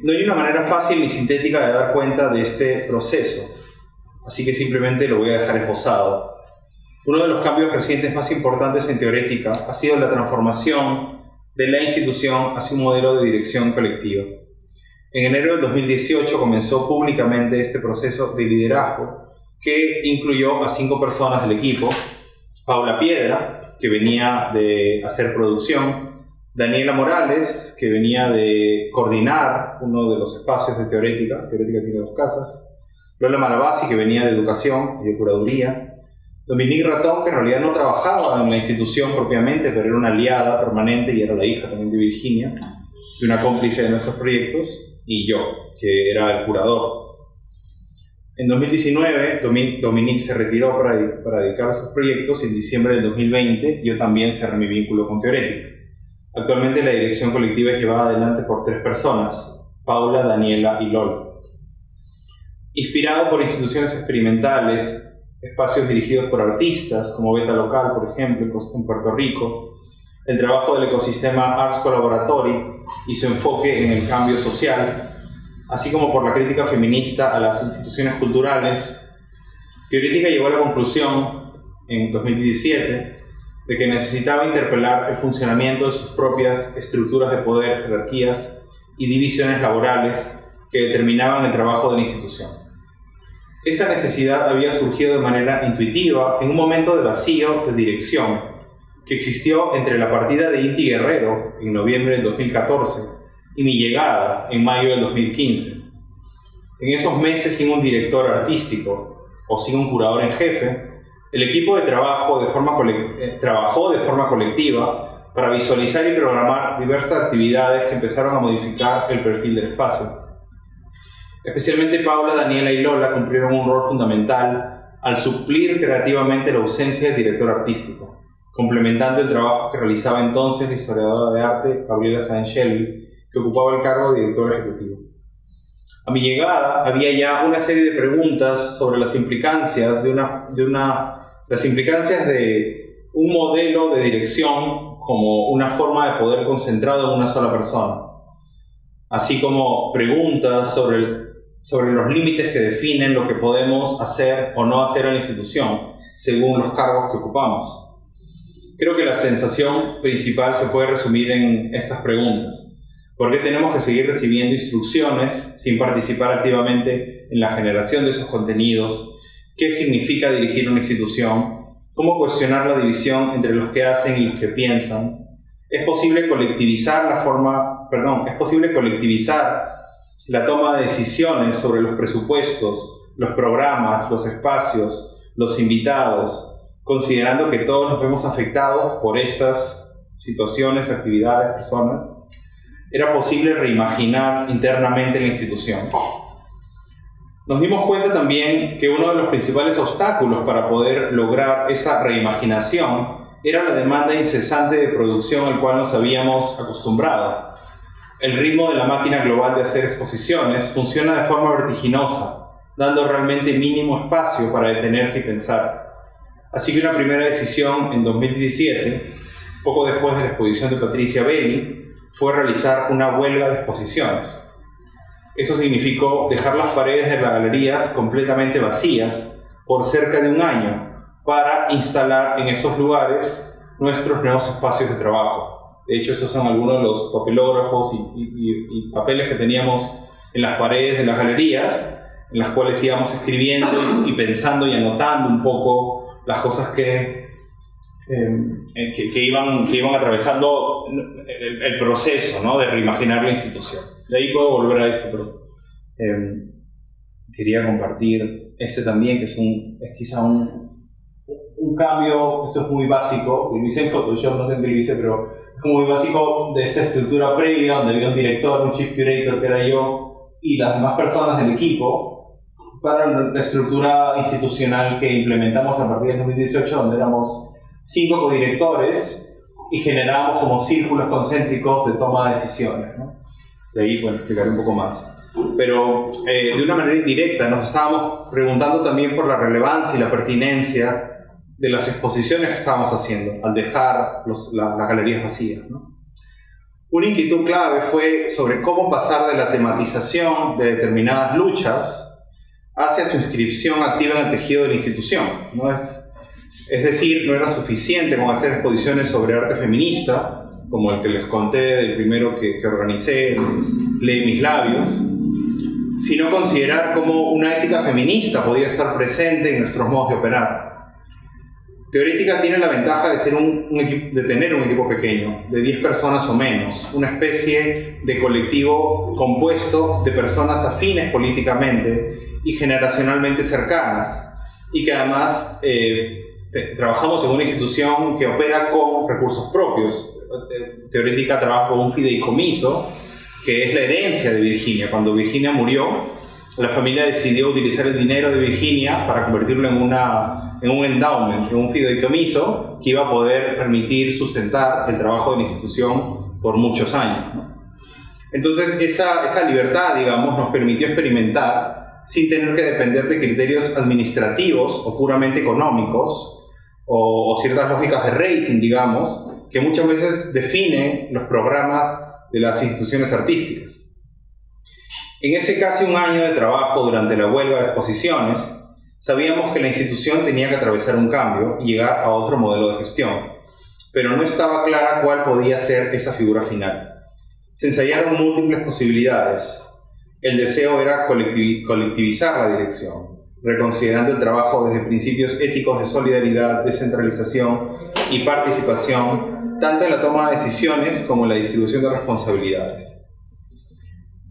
No hay una manera fácil ni sintética de dar cuenta de este proceso, así que simplemente lo voy a dejar esbozado. Uno de los cambios recientes más importantes en Teorética ha sido la transformación de la institución hacia un modelo de dirección colectiva. En enero del 2018 comenzó públicamente este proceso de liderazgo que incluyó a 5 personas del equipo: Paula Piedra, que venía de hacer producción; Daniela Morales, que venía de coordinar uno de los espacios de Teorética tiene 2 casas; Lola Malabasi, que venía de educación y de curaduría; Dominique Ratón, que en realidad no trabajaba en la institución propiamente, pero era una aliada permanente y era la hija también de Virginia, y una cómplice de nuestros proyectos; y yo, que era el curador. En 2019, Dominique se retiró para dedicar a sus proyectos, y en diciembre del 2020 yo también cerré mi vínculo con Teorética. Actualmente la dirección colectiva es llevada adelante por 3 personas: Paula, Daniela y Lola. Inspirado por instituciones experimentales, espacios dirigidos por artistas, como Beta Local, por ejemplo, en Puerto Rico, el trabajo del ecosistema Arts Collaboratory y su enfoque en el cambio social, así como por la crítica feminista a las instituciones culturales, Teorética llegó a la conclusión, en 2017, de que necesitaba interpelar el funcionamiento de sus propias estructuras de poder, jerarquías y divisiones laborales que determinaban el trabajo de la institución. Esta necesidad había surgido de manera intuitiva en un momento de vacío de dirección que existió entre la partida de Inti Guerrero en noviembre del 2014 y mi llegada en mayo del 2015. En esos meses, sin un director artístico o sin un curador en jefe, el equipo de trabajo trabajó de forma colectiva para visualizar y programar diversas actividades que empezaron a modificar el perfil del espacio. Especialmente Paula, Daniela y Lola cumplieron un rol fundamental al suplir creativamente la ausencia del director artístico, complementando el trabajo que realizaba entonces la historiadora de arte Gabriela Sáenz-Shelby, que ocupaba el cargo de director ejecutivo. A mi llegada había ya una serie de preguntas sobre las implicancias de un modelo de dirección como una forma de poder concentrado en una sola persona, así como preguntas sobre sobre los límites que definen lo que podemos hacer o no hacer en la institución, según los cargos que ocupamos. Creo que la sensación principal se puede resumir en estas preguntas. ¿Por qué tenemos que seguir recibiendo instrucciones sin participar activamente en la generación de esos contenidos? ¿Qué significa dirigir una institución? ¿Cómo cuestionar la división entre los que hacen y los que piensan? ¿Es posible colectivizar la toma de decisiones sobre los presupuestos, los programas, los espacios, los invitados, considerando que todos nos vemos afectados por estas situaciones, actividades, personas? ¿Era posible reimaginar internamente la institución? Nos dimos cuenta también que uno de los principales obstáculos para poder lograr esa reimaginación era la demanda incesante de producción al cual nos habíamos acostumbrado. El ritmo de la máquina global de hacer exposiciones funciona de forma vertiginosa, dando realmente mínimo espacio para detenerse y pensar. Así que una primera decisión en 2017, poco después de la exposición de Patricia Belli, fue realizar una huelga de exposiciones. Eso significó dejar las paredes de las galerías completamente vacías por cerca de un año para instalar en esos lugares nuestros nuevos espacios de trabajo. De hecho, estos son algunos de los papelógrafos y papeles que teníamos en las paredes de las galerías, en las cuales íbamos escribiendo y pensando y anotando un poco las cosas que iban atravesando el proceso, ¿no?, de reimaginar la institución. De ahí puedo volver a esto, pero quería compartir este también, que es quizá un cambio. Esto es muy básico, lo hice en Photoshop, no sé en qué lo hice, pero es muy básico de esta estructura previa, donde había un director, un chief curator, que era yo, y las demás personas del equipo, para la estructura institucional que implementamos a partir del 2018, donde éramos 5 codirectores y generábamos como círculos concéntricos de toma de decisiones, ¿no? De ahí, bueno, explicaré un poco más. Pero de una manera indirecta nos estábamos preguntando también por la relevancia y la pertinencia de las exposiciones que estábamos haciendo al dejar las galerías vacías, ¿no? Una inquietud clave fue sobre cómo pasar de la tematización de determinadas luchas hacia su inscripción activa en el tejido de la institución, ¿no? Es decir, no era suficiente con hacer exposiciones sobre arte feminista, como el que les conté del primero que organicé, Lee mis labios, sino considerar cómo una ética feminista podía estar presente en nuestros modos de operar. Teorética tiene la ventaja de tener un equipo pequeño, de 10 personas o menos, una especie de colectivo compuesto de personas afines políticamente y generacionalmente cercanas, y que además trabajamos en una institución que opera con recursos propios. Teorética trabaja con un fideicomiso, que es la herencia de Virginia. Cuando Virginia murió, la familia decidió utilizar el dinero de Virginia para convertirlo en un endowment, en un fideicomiso que iba a poder permitir sustentar el trabajo de la institución por muchos años, ¿no? Entonces esa libertad, digamos, nos permitió experimentar sin tener que depender de criterios administrativos o puramente económicos o ciertas lógicas de rating, digamos, que muchas veces definen los programas de las instituciones artísticas. En ese casi un año de trabajo durante la huelga de exposiciones, sabíamos que la institución tenía que atravesar un cambio y llegar a otro modelo de gestión, pero no estaba clara cuál podía ser esa figura final. Se ensayaron múltiples posibilidades. El deseo era colectivizar la dirección, reconsiderando el trabajo desde principios éticos de solidaridad, descentralización y participación, tanto en la toma de decisiones como en la distribución de responsabilidades.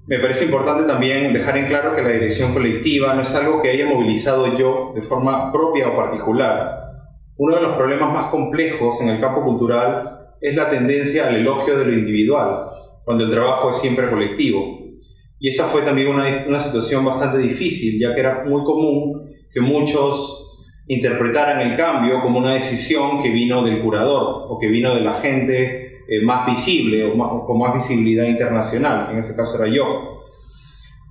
Me parece importante también dejar en claro que la dirección colectiva no es algo que haya movilizado yo de forma propia o particular. Uno de los problemas más complejos en el campo cultural es la tendencia al elogio de lo individual, cuando el trabajo es siempre colectivo. Y esa fue también una situación bastante difícil, ya que era muy común que muchos interpretaran el cambio como una decisión que vino del curador o que vino de la gente más visible o con más visibilidad internacional. En ese caso era yo.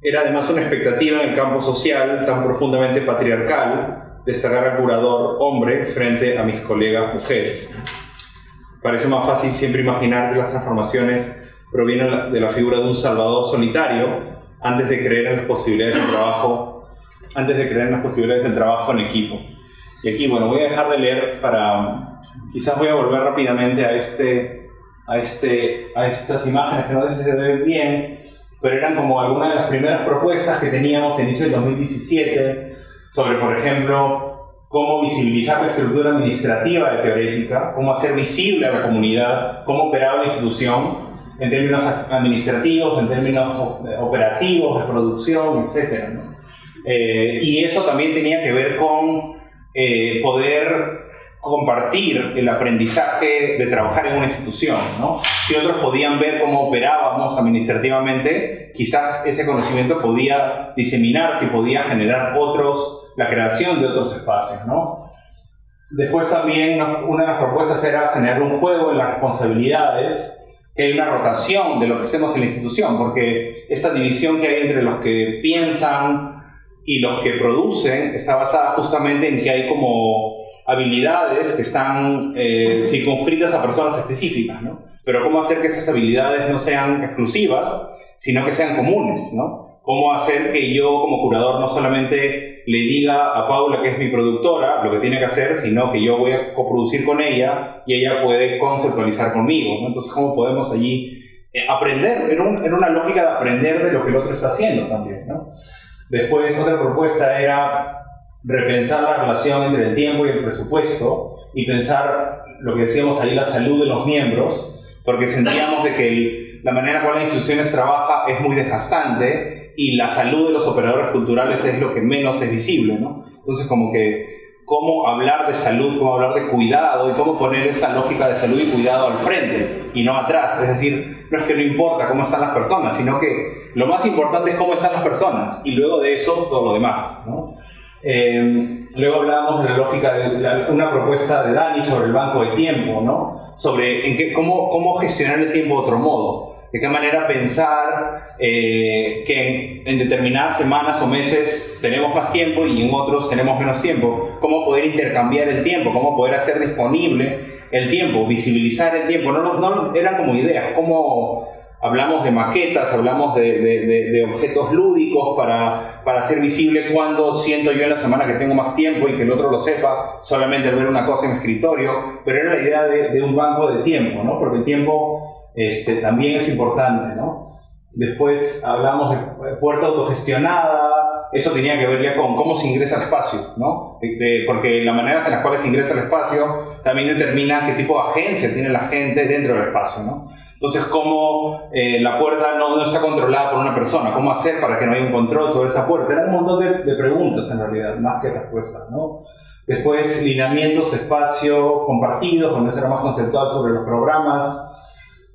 Era además una expectativa en el campo social tan profundamente patriarcal destacar al curador hombre frente a mis colegas mujeres. Parece más fácil siempre imaginar que las transformaciones provienen de la figura de un salvador solitario antes de creer en las posibilidades del trabajo, en equipo. Y aquí, bueno, voy a dejar de leer quizás voy a volver rápidamente a estas imágenes que no sé si se ven bien, pero eran como algunas de las primeras propuestas que teníamos a inicio del 2017 sobre, por ejemplo, cómo visibilizar la estructura administrativa de Teorética, cómo hacer visible a la comunidad, cómo operaba la institución en términos administrativos, en términos operativos, de producción, etc., ¿no? Y eso también tenía que ver con poder compartir el aprendizaje de trabajar en una institución, ¿no? Si otros podían ver cómo operábamos administrativamente, quizás ese conocimiento podía diseminarse y podía generar la creación de otros espacios, ¿no? Después también una de las propuestas era generar un juego en las responsabilidades, que hay una rotación de lo que hacemos en la institución, porque esta división que hay entre los que piensan y los que producen está basada justamente en que hay como habilidades que están circunscritas a personas específicas, ¿no? Pero cómo hacer que esas habilidades no sean exclusivas, sino que sean comunes, ¿no? Cómo hacer que yo como curador no solamente le diga a Paula, que es mi productora, lo que tiene que hacer, sino que yo voy a coproducir con ella y ella puede conceptualizar conmigo, ¿no? Entonces, ¿cómo podemos allí aprender? En una lógica de aprender de lo que el otro está haciendo también, ¿no? Después, otra propuesta era repensar la relación entre el tiempo y el presupuesto y pensar, lo que decíamos ahí, la salud de los miembros, porque sentíamos de que la manera en la cual las instituciones trabajan es muy desgastante y la salud de los operadores culturales es lo que menos es visible, ¿no? Entonces, como que cómo hablar de salud, cómo hablar de cuidado y cómo poner esa lógica de salud y cuidado al frente y no atrás. Es decir, no es que no importa cómo están las personas, sino que lo más importante es cómo están las personas y luego de eso todo lo demás, ¿no? Luego hablábamos de la lógica de una propuesta de Dani sobre el banco de tiempo, ¿no? Sobre cómo gestionar el tiempo de otro modo. De qué manera pensar que en determinadas semanas o meses tenemos más tiempo y en otros tenemos menos tiempo. Cómo poder intercambiar el tiempo, cómo poder hacer disponible el tiempo, visibilizar el tiempo. No eran como ideas, como hablamos de maquetas, hablamos de objetos lúdicos para hacer visible cuando siento yo en la semana que tengo más tiempo y que el otro lo sepa solamente al ver una cosa en mi escritorio. Pero era la idea de un banco de tiempo, ¿no? Porque el tiempo también es importante, ¿no? Después hablamos de puerta autogestionada. Eso tenía que ver ya con cómo se ingresa al espacio, ¿no? Porque las maneras en las cuales se ingresa al espacio también determina qué tipo de agencia tiene la gente dentro del espacio, ¿no? Entonces, cómo la puerta no está controlada por una persona, cómo hacer para que no haya un control sobre esa puerta. Era un montón de preguntas en realidad, más que respuestas, ¿no? Después, lineamientos, espacio compartidos, donde eso era más conceptual sobre los programas.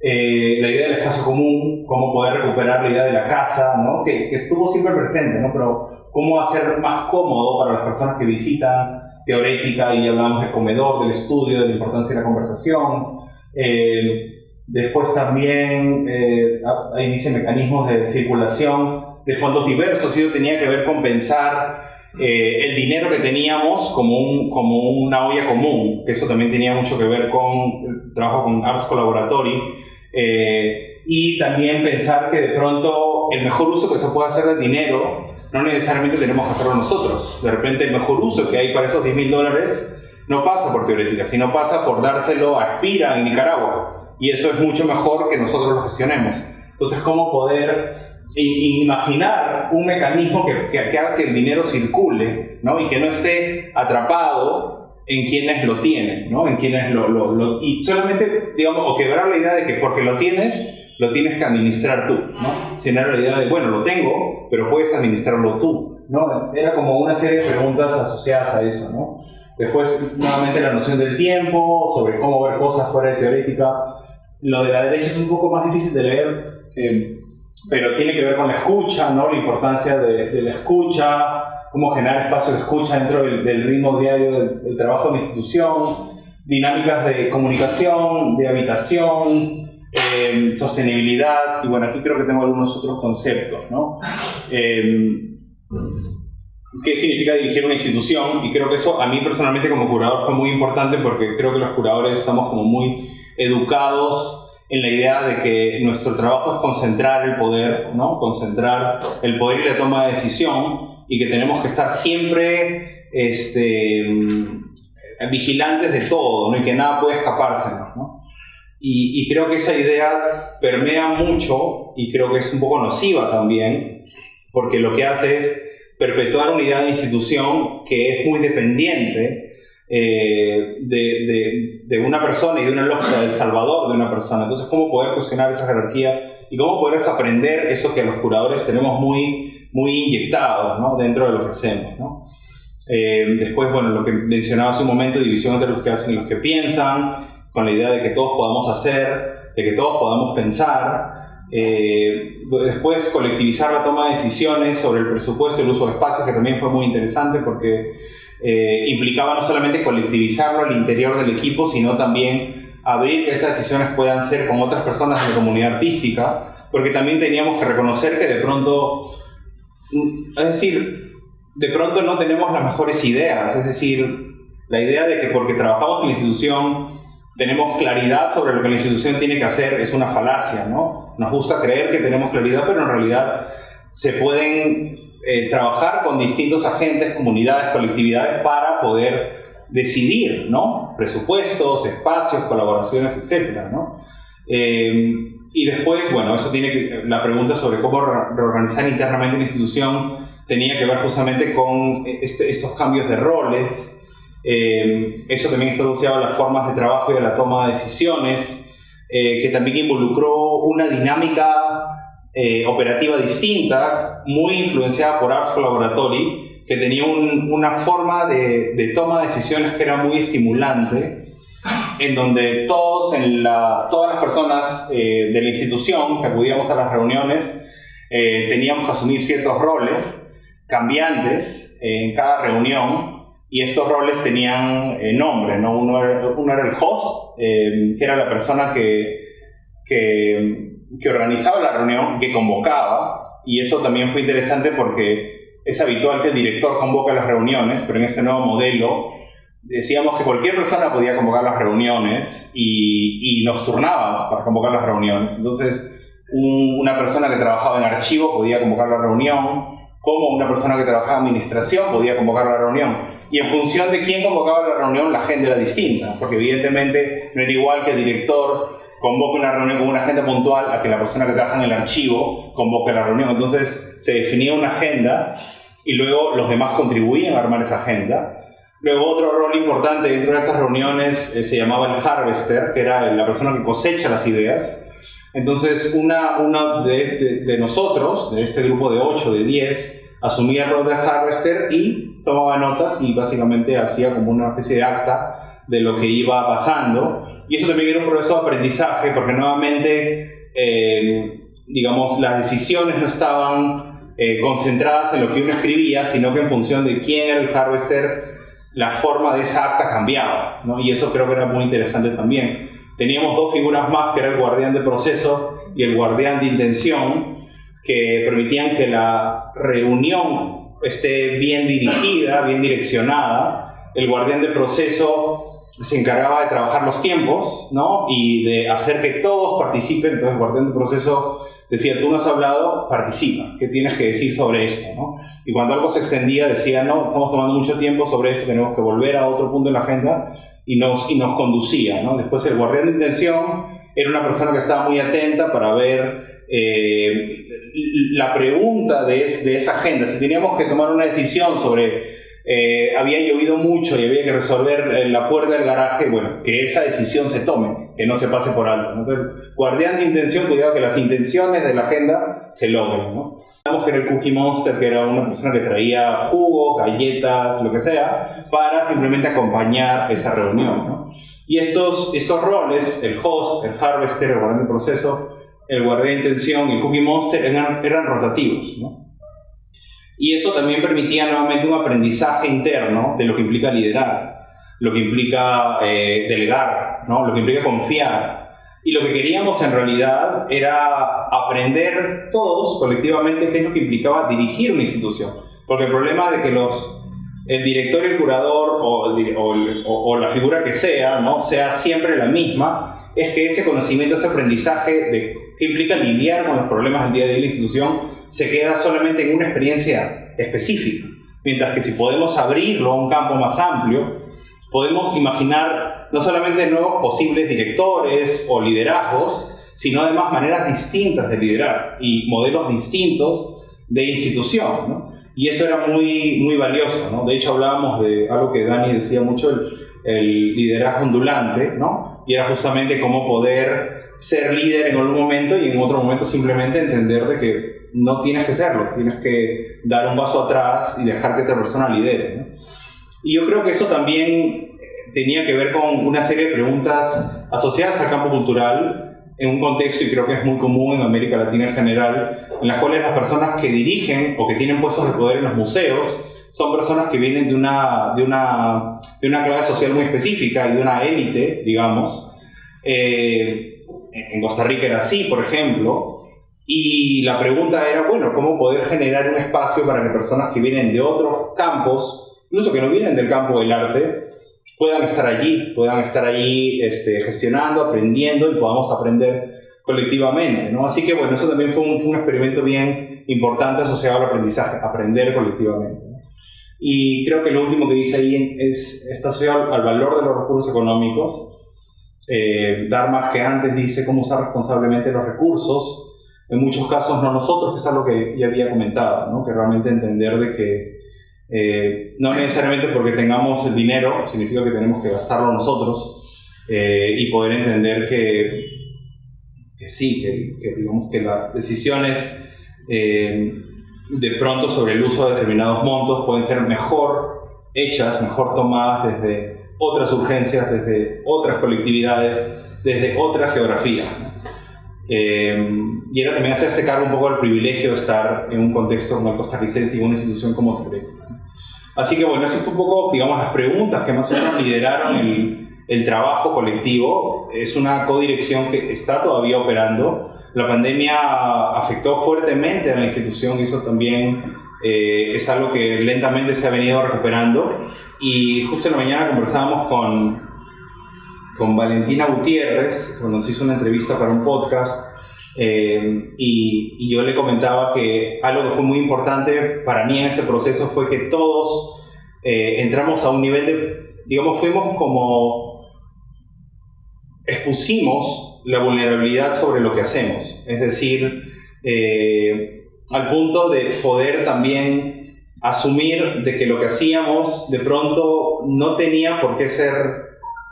La idea del espacio común, cómo poder recuperar la idea de la casa, ¿no? Que estuvo siempre presente, ¿no? Pero cómo hacer más cómodo para las personas que visitan Teorética, y hablamos del comedor, del estudio, de la importancia de la conversación. Después también, ahí dice mecanismos de circulación de fondos diversos, y eso tenía que ver con pensar el dinero que teníamos como una olla común, que eso también tenía mucho que ver con el trabajo con Arts Collaboratory, y también pensar que de pronto el mejor uso que se puede hacer del dinero no necesariamente tenemos que hacerlo nosotros. De repente el mejor uso que hay para esos $10.000 no pasa por Teorética, sino pasa por dárselo a Aspira en Nicaragua, y eso es mucho mejor que nosotros lo gestionemos. Entonces, ¿cómo poder imaginar un mecanismo que haga que el dinero circule, ¿no? Y que no esté atrapado en quienes lo tienen, ¿no? En quienes y solamente, digamos, o quebrar la idea de que porque lo tienes que administrar tú, ¿no? Sino la idea de, bueno, lo tengo, pero puedes administrarlo tú, ¿no? Era como una serie de preguntas asociadas a eso, ¿no? Después, nuevamente, la noción del tiempo, sobre cómo ver cosas fuera de Teorética. Lo de la derecha es un poco más difícil de leer, pero tiene que ver con la escucha, ¿no? La importancia de la escucha, cómo generar espacios de escucha dentro del ritmo diario del trabajo de la institución, dinámicas de comunicación, de habitación, sostenibilidad, y bueno, aquí creo que tengo algunos otros conceptos, ¿no? ¿Qué significa dirigir una institución? Y creo que eso a mí personalmente como curador fue muy importante, porque creo que los curadores estamos como muy educados en la idea de que nuestro trabajo es concentrar el poder, ¿no? Concentrar el poder y la toma de decisión, y que tenemos que estar siempre vigilantes de todo, ¿no? Y que nada puede escapársenos, ¿no? Y creo que esa idea permea mucho, y creo que es un poco nociva también, porque lo que hace es perpetuar una idea de institución que es muy dependiente de una persona y de una lógica del salvador de una persona. Entonces, ¿cómo poder cuestionar esa jerarquía y cómo poder desaprender eso que los curadores tenemos muy, muy inyectado, ¿no? Dentro de lo que hacemos, ¿no? Después, bueno, lo que mencionaba hace un momento, división entre los que hacen y los que piensan, con la idea de que todos podamos hacer, de que todos podamos pensar. Después, colectivizar la toma de decisiones sobre el presupuesto y el uso de espacios, que también fue muy interesante porque implicaba no solamente colectivizarlo al interior del equipo, sino también abrir que esas decisiones puedan ser con otras personas de la comunidad artística, porque también teníamos que reconocer que de pronto, es decir, de pronto no tenemos las mejores ideas. Es decir, la idea de que porque trabajamos en la institución tenemos claridad sobre lo que la institución tiene que hacer es una falacia, ¿no? Nos gusta creer que tenemos claridad, pero en realidad se pueden trabajar con distintos agentes, comunidades, colectividades para poder decidir, ¿no? Presupuestos, espacios, colaboraciones, etcétera, ¿no? Y después, bueno, eso la pregunta sobre cómo reorganizar internamente la institución tenía que ver justamente con estos cambios de roles. Eso también está asociado a las formas de trabajo y a la toma de decisiones, que también involucró una dinámica operativa distinta, muy influenciada por Ars Collaboratory, que tenía una forma de toma de decisiones que era muy estimulante, en donde todas las personas de la institución que acudíamos a las reuniones teníamos que asumir ciertos roles cambiantes en cada reunión, y estos roles tenían nombre, ¿no? Uno era el host, que era la persona que organizaba la reunión, que convocaba, y eso también fue interesante porque es habitual que el director convoque las reuniones, pero en este nuevo modelo decíamos que cualquier persona podía convocar las reuniones y nos turnaba para convocar las reuniones. Entonces, una persona que trabajaba en archivo podía convocar la reunión, como una persona que trabajaba en administración podía convocar la reunión. Y en función de quién convocaba la reunión, la agenda era distinta, porque evidentemente no era igual que el director convoque una reunión con una agenda puntual a que la persona que trabaja en el archivo convoque la reunión. Entonces se definía una agenda y luego los demás contribuían a armar esa agenda. Luego otro rol importante dentro de estas reuniones se llamaba el harvester, que era la persona que cosecha las ideas. Entonces una de nosotros, de este grupo de 8, de 10, asumía el rol de harvester y tomaba notas y básicamente hacía como una especie de acta de lo que iba pasando. Y eso también era un proceso de aprendizaje, porque nuevamente, digamos, las decisiones no estaban concentradas en lo que uno escribía, sino que en función de quién era el harvester, la forma de esa acta cambiaba, ¿no? Y eso creo que era muy interesante también. Teníamos dos figuras más, que era el guardián de proceso y el guardián de intención, que permitían que la reunión esté bien dirigida, bien direccionada. El guardián de proceso se encargaba de trabajar los tiempos, ¿no? Y de hacer que todos participen. Entonces el guardián de proceso decía: tú no has hablado, participa, ¿qué tienes que decir sobre esto, ¿no? Y cuando algo se extendía decía: no, estamos tomando mucho tiempo sobre eso, tenemos que volver a otro punto en la agenda, y nos conducía, ¿no? Después el guardián de intención era una persona que estaba muy atenta para ver la pregunta de esa agenda. Si teníamos que tomar una decisión sobre había llovido mucho y había que resolver la puerta del garaje, bueno, que esa decisión se tome, que no se pase por alto, ¿no? Entonces, guardián de intención, cuidado que las intenciones de la agenda se logren, ¿no? Digamos que era el Cookie Monster, que era una persona que traía jugos, galletas, lo que sea, para simplemente acompañar esa reunión, ¿no? Y estos roles, el host, el harvester, el guardián de proceso, el guardián de intención y el Cookie Monster eran rotativos, ¿no? Y eso también permitía nuevamente un aprendizaje interno de lo que implica liderar, lo que implica delegar, ¿no? Lo que implica confiar. Y lo que queríamos en realidad era aprender todos colectivamente qué es lo que implicaba dirigir una institución. Porque el problema de que el director y el curador o la figura que sea, ¿no? sea siempre la misma, es que ese conocimiento, ese aprendizaje que implica lidiar con los problemas del día a día de la institución, se queda solamente en una experiencia específica. Mientras que si podemos abrirlo a un campo más amplio, podemos imaginar no solamente nuevos posibles directores o liderazgos, sino además maneras distintas de liderar y modelos distintos de institución, ¿no? Y eso era muy, muy valioso, ¿no? De hecho, hablábamos de algo que Dani decía mucho, el liderazgo ondulante, ¿no? Y era justamente cómo poder ser líder en algún momento y en otro momento simplemente entender de que no tienes que serlo, tienes que dar un paso atrás y dejar que otra persona lidere, ¿no? Y yo creo que eso también tenía que ver con una serie de preguntas asociadas al campo cultural en un contexto, y creo que es muy común en América Latina en general, en las cuales las personas que dirigen o que tienen puestos de poder en los museos son personas que vienen de una clase social muy específica y de una élite, digamos. En Costa Rica era así, por ejemplo, y la pregunta era, bueno, ¿cómo poder generar un espacio para que personas que vienen de otros campos, incluso que no vienen del campo del arte, puedan estar allí gestionando, aprendiendo y podamos aprender colectivamente, ¿no? Así que bueno, eso también fue un experimento bien importante asociado al aprendizaje, aprender colectivamente, ¿no? Y creo que lo último que dice ahí está asociado al valor de los recursos económicos. Dar más que antes dice cómo usar responsablemente los recursos, en muchos casos no nosotros, que es algo que ya había comentado, ¿no? Que realmente entender de que no necesariamente porque tengamos el dinero significa que tenemos que gastarlo nosotros, y poder entender que sí, que digamos que las decisiones de pronto sobre el uso de determinados montos pueden ser mejor hechas, mejor tomadas desde otras urgencias, desde otras colectividades, desde otra geografía. Y era también hacerse cargo un poco del privilegio de estar en un contexto como el costarricense y una institución como Teorética. Así que bueno, eso fue un poco, digamos, las preguntas que más o menos lideraron el trabajo colectivo. Es una codirección que está todavía operando. La pandemia afectó fuertemente a la institución y eso también es algo que lentamente se ha venido recuperando. Y justo en la mañana conversábamos con Valentina Gutiérrez, cuando nos hizo una entrevista para un podcast, y yo le comentaba que algo que fue muy importante para mí en ese proceso fue que todos entramos a un nivel de, digamos, fuimos como, expusimos la vulnerabilidad sobre lo que hacemos, es decir, al punto de poder también asumir de que lo que hacíamos de pronto no tenía por qué ser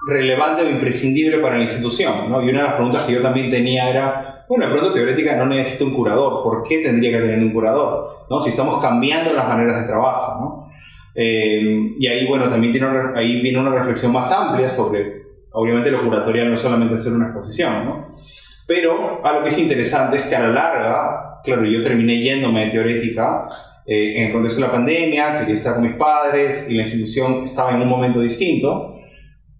relevante o imprescindible para la institución, ¿no? Y una de las preguntas que yo también tenía era, bueno, de pronto Teorética no necesita un curador, ¿por qué tendría que tener un curador? ¿No? Si estamos cambiando las maneras de trabajo, ¿no? Y ahí, bueno, también ahí viene una reflexión más amplia sobre, obviamente lo curatorial no es solamente hacer una exposición, ¿no? Pero algo que es interesante es que a la larga, claro, yo terminé yéndome de Teorética en el contexto de la pandemia, quería estar con mis padres y la institución estaba en un momento distinto.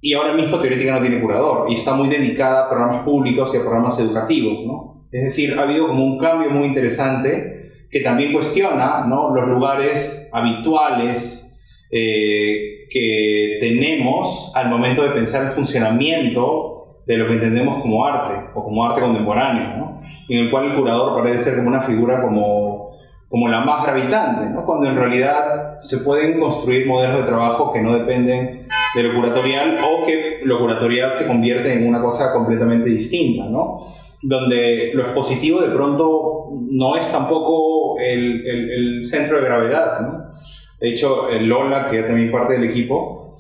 Y ahora mismo Teorética no tiene curador y está muy dedicada a programas públicos y a programas educativos, ¿no? Es decir, ha habido como un cambio muy interesante que también cuestiona, ¿no?, los lugares habituales que tenemos al momento de pensar el funcionamiento de lo que entendemos como arte o como arte contemporáneo, ¿no? En el cual el curador parece ser como una figura como la más gravitante, ¿no? Cuando en realidad se pueden construir modelos de trabajo que no dependen de lo curatorial o que lo curatorial se convierte en una cosa completamente distinta, ¿no? Donde lo expositivo de pronto no es tampoco el centro de gravedad, ¿no? De hecho, Lola, que es también parte del equipo,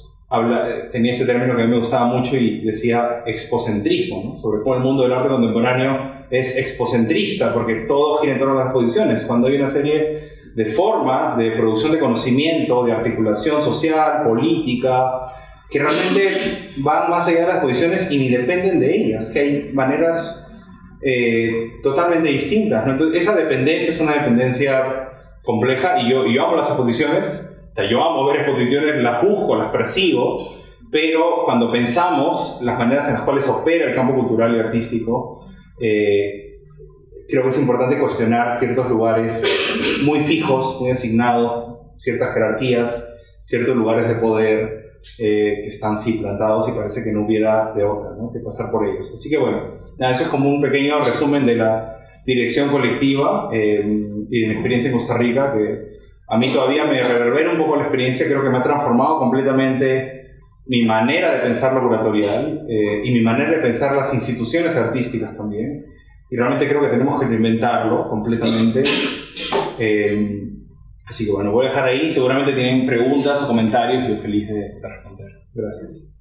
tenía ese término que a mí me gustaba mucho y decía expocentrismo, ¿no? Sobre cómo el mundo del arte contemporáneo es expocentrista, porque todo gira en torno a las exposiciones, cuando hay una serie de formas de producción de conocimiento, de articulación social, política, que realmente van más allá de las exposiciones y ni dependen de ellas, que hay maneras totalmente distintas, ¿no? Entonces, esa dependencia es una dependencia compleja y yo amo las exposiciones, o sea, yo amo ver exposiciones, las busco, las persigo, pero cuando pensamos las maneras en las cuales opera el campo cultural y artístico, creo que es importante cuestionar ciertos lugares muy fijos, muy asignados, ciertas jerarquías, ciertos lugares de poder, que están sí plantados y parece que no hubiera de otra, ¿no?, que pasar por ellos. Así que bueno, nada, eso es como un pequeño resumen de la dirección colectiva y de mi experiencia en Costa Rica, que a mí todavía me reverbera un poco la experiencia. Creo que me ha transformado completamente mi manera de pensar lo curatorial y mi manera de pensar las instituciones artísticas también. Y realmente creo que tenemos que reinventarlo completamente. Así que bueno, voy a dejar ahí. Seguramente tienen preguntas o comentarios y yo feliz de responder. Gracias.